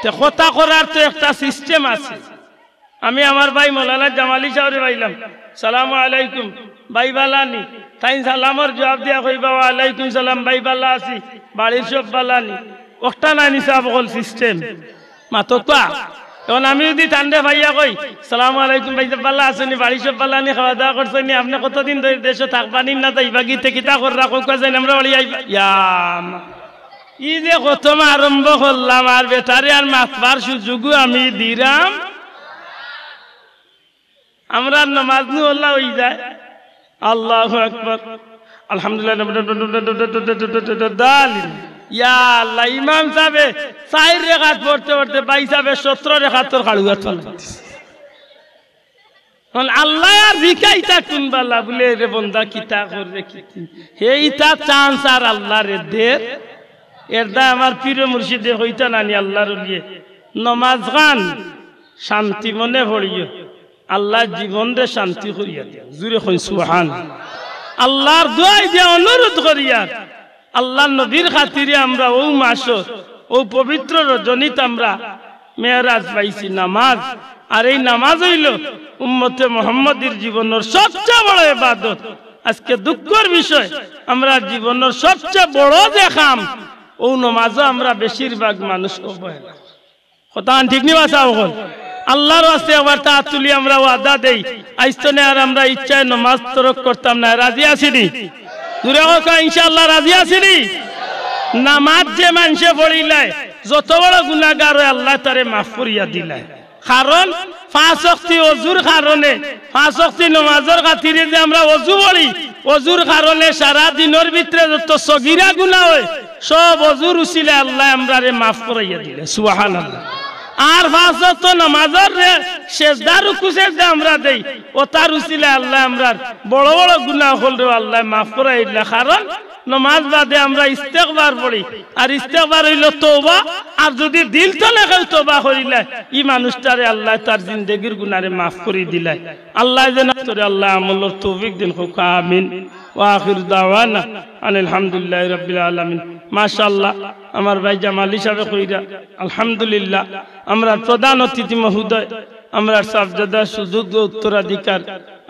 তো কথা করার তো একটা সিস্টেম আছে। আমি আমার ভাই মৌলানা জামালি সাহেবের পাইলাম, সালামু আলাইকুম ভাই বালানি, তাই সালামর জবাব দিয়া কইবা ওয়ালাইকুম সালাম ভাই বালা আছি, বাড়ির সব বালানি। ওটা না নিসাব হল সিস্টেম মাতো কা। এখন আমি যদি ঠান্ডা ভাইয়া কই সালামু আলাইকুম ভাই বালা আসেনি, বাড়ির সব বালানি, খাওয়া দাওয়া করছেনি, আপনি কতদিন ধরে দেশে থাকবানি না যাইবা গিতে কিতা কররা কোকা যাই আমরা বাড়ি আইবা। ই যে প্রথম আরম্ভ করলাম আর বেটারে আর মাতবার সুযোগও আমি দিলাম। আমরা নামাজ নু আল্লাহ হই যায় আল্লাহু আকবার আলহামদুলিল্লাহ। ইয়া আল্লাহ, ইমাম সাহেবে 4 রাকাত পড়তে পড়তে ভাই সাহেবে 17 রাকাতের খাড়ুয়া চলতেছে। আল্লাহ আর ভিকাইতা কোন বালা বলে রে বন্দা কিতা করে কি এইটা চান্স আর আল্লাহ রে দের এরদা আমার পীর মুর্শিদে হইতা নানি আল্লাহর লিয়ে নমাজ গান শান্তি মনে পড়িও, আল্লাহ জীবন রে শান্তি করিয়া দিয়া। জুরে কই সুবহান। আল্লাহর দোয়াই দিয়া অনুরোধ করিয়া আল্লাহ নবীর খাতিরে আমরা ও মাস ও পবিত্র রজনীতে আমরা মেরাজ পাইছি নামাজ। আর এই নামাজ হইল উম্মতে মুহাম্মদীর জীবনের সবচেয়ে বড় ইবাদত। আজকে দুঃখের বিষয় আমরা জীবনের সবচেয়ে বড় যে কাম ও নামাজও আমরা বেশিরভাগ মানুষ অবহেলা। কথা ঠিক নি বাসা বল আল্লাহর ওয়াস্তে আবার তা তুলি আমরা ওয়াদা দেই আইস্তনে আর আমরা ইচ্ছায় নামাজ তরক করতাম না। রাজি আছিনি? দূরে হোক ইনশাআল্লাহ রাজি আছিনি? নামাজ যে মানুষে পড়িলায় যত বড় গুনাহগার হয় আল্লাহ তারে মাফ করিয়া দিলায়। কারণ পাঁচ ওয়াক্ত ওযুর কারণে পাঁচ ওয়াক্ত নামাজের খাতিরে যে আমরা ওযু পড়ি ওযুর কারণে সারা দিনের ভিতরে যত সগীরা গুনাহ হয় সব ওযুর উসিলে আল্লাহ আমরারে মাফ করাইয়া দিলে। সুবহানাল্লাহ। আর পাঁচ ওয়াক্ত নামাজের সেজদা রুকু সেজদা আমরা দেই ও তার উসিলে আল্লাহ আমরার বড় বড় গুনাহ হলরে আল্লাহ মাফ করাই দিলে। কারণ নামাজ বাদে আমরা ইস্তেগফার পড়ি আর ইস্তেগফার হইল তওবা। আর যদি দিল থেকে কেউ তওবা করিলে এই মানুষটারে আল্লাহ তার জিন্দেগির গুনাহরে মাফ করে দিলাই। আল্লাহ যেন তোরে আল্লাহ আমলের তৌফিক দিন। আমিন। ওয়া আখির দাওয়ানা আনিল হামদুলিল্লাহি রাব্বিল আলামিন। মাশাআল্লাহ আমার ভাই জামালি সাহেব কইরা আলহামদুলিল্লাহ আমরা প্রধান অতিথি মহোদয় আমরা সাবজাদা সুযোগ উত্তরাধিকার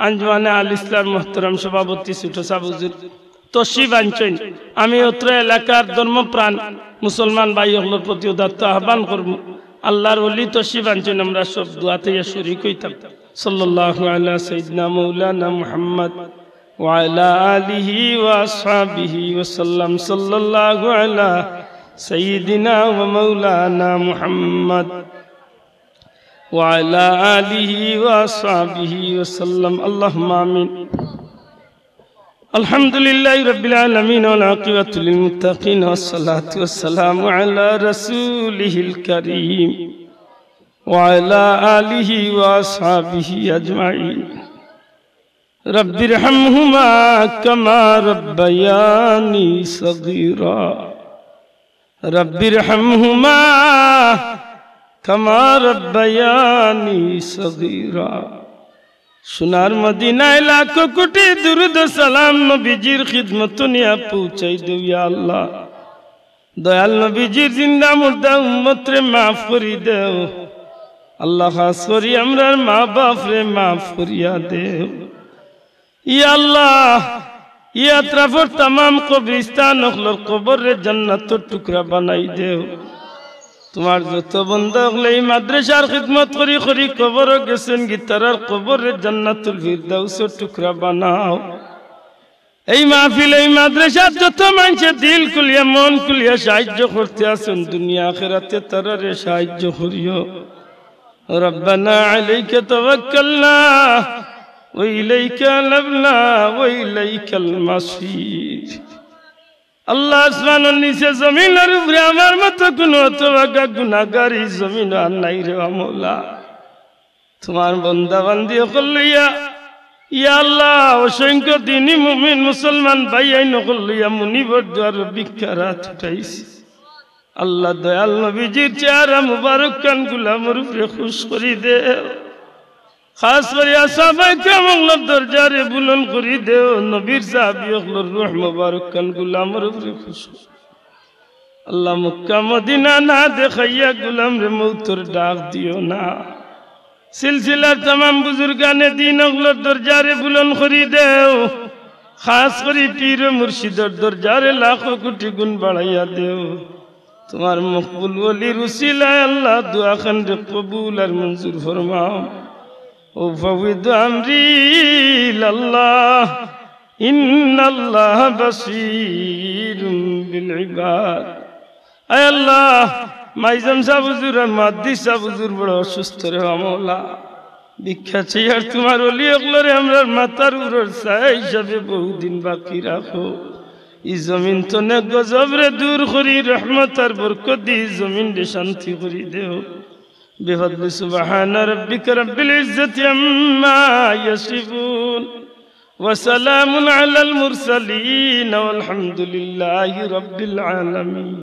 আঞ্জুমানে আল ইসলাম মুহতারাম সভাপতি ছোট সাহেব হুজুর তশরিফ আনছেন। আমি অত্র এলাকার ধর্মপ্রাণ মুসলমান ভাই হলোর প্রতি উদাত্ত আহ্বান করব আল্লাহর ওলি তশরিফ আনছেন আমরা সব দোয়াতে শরীক হইতাম। সাল্লাল্লাহু আলা সাইয়্যিদিনা মাওলানা মুহাম্মদ ওয়া আলা আলিহি ওয়া আসহাবিহি ওয়া সাল্লাম। সাল্লাল্লাহু আলা সাইয়্যিদিনা ওয়া মাওলানা মুহাম্মদ ওয়া আলা আলিহি ওয়া আসহাবিহি ওয়া সাল্লাম। আল্লাহুম্মা আমিন। আলহামদুলিল্লাহি রাব্বিল আলামিন ওয়াল আকিবাতু লিল মুত্তাকিন ওয়াস সালাতু ওয়াস সালামু আলা রাসূলিহিল কারীম ওয়া আলা আলিহি ওয়া আসহাবিহি আজমাইন। রব্বিরহামহুমা কামা রাব্বায়ানি সগীরা। রব্বিরহামহুমা কামা রাব্বায়ানি সগীরা। সোনার মদিনায় লাখো কোটি দুরুদ সালাম নবীজির খিদমত নিয়া পৌঁছাই দেও ইয়া আল্লাহ। দয়াল নবীজির জিন্দা মুর্দা উম্মতরে মাফ করি দেও আল্লাহ। খাস করি আমরার মা বাপ রে মাফ করিয়া দেও ইয়া আল্লাহ। ইয়া আত্রাফর तमाम কবরস্থান হলর কবরে জান্নাতের টুকরা বানাই দেও। তোমার যত বান্দা হলে এই মাদ্রাসার খিদমত করি করি কবর গেছেন গিতারার কবরে জান্নাতুল ফিরদাউসের টুকরা বানাও। এই মাহফিল এই মাদ্রাসার যত মানুষের দিল খুলিয়া মন খুলিয়া সাহায্য করতে আছেন দুনিয়া আখিরাতে তারারে সাহায্য করিও। রব্বানা আলাইকা তাওয়াক্কালনা ওয়া ইলাইকা আনাবনা ওয়া ইলাইকাল মাসির। আল্লাহ আসমানের নিচে জমিনের উপরে আমার মতো কোন অতভাগা গুনাহগার এই জমিন আর নাই রে মাওলা। তোমার বান্দা বান্দি হলিয়া ইয়া আল্লাহ অসংখ্য দিনী মুমিন মুসলমান ভাই আইন হলিয়া মুনিবর দুয়ার ভিক্ষারাত উঠাইছি। আল্লাহ দয়াল নবীজির চেহারা মুবারক কান গুলামর উপরে খুশ করি দেও। খাস করিয়া সাহাবায়ে কেরামের দরজারে বুলন্দ করি দেও। নবীর সাহাবী হলর রূহ মুবারক কান গুলামর উপরে খুশ। আল্লাহ মক্কা মদিনা না দেখাইয়া গুলাম রে মৌতর ডাক দিও না। সিলসিলার तमाम বুজুর্গানে দিন হলর দরজারে বুলন্দ করি দেও। খাস করি পীর মুর্শিদের দরজারে লাখো কোটি গুণ বাড়াইয়া দেও। তোমার মকবুল ওলির উসিলায় আল্লাহ দুআ খান রে কবুল আর মঞ্জুর ফরমাও। وفوض أمري إلى الله إن الله بصير بالعباد. أي الله মাইজাম সাহেব হুজুর আর মাদ্দি সাহেব হুজুর বড় অসুস্থ রে মাওলা। ভিক্ষা চাই আর তোমার ওলি ওগুলোরে আমরা মাথার উপর ছায়া হিসাবে বহুদিন বাকি রাখো। ই জমিন তো নে গজব রে দূর করি রহমত আর বরকত দি জমিন রে শান্তি করি দেও। بفضل سبحان ربك رب العزة عما يصفون وسلام على المرسلين والحمد لله رب العالمين.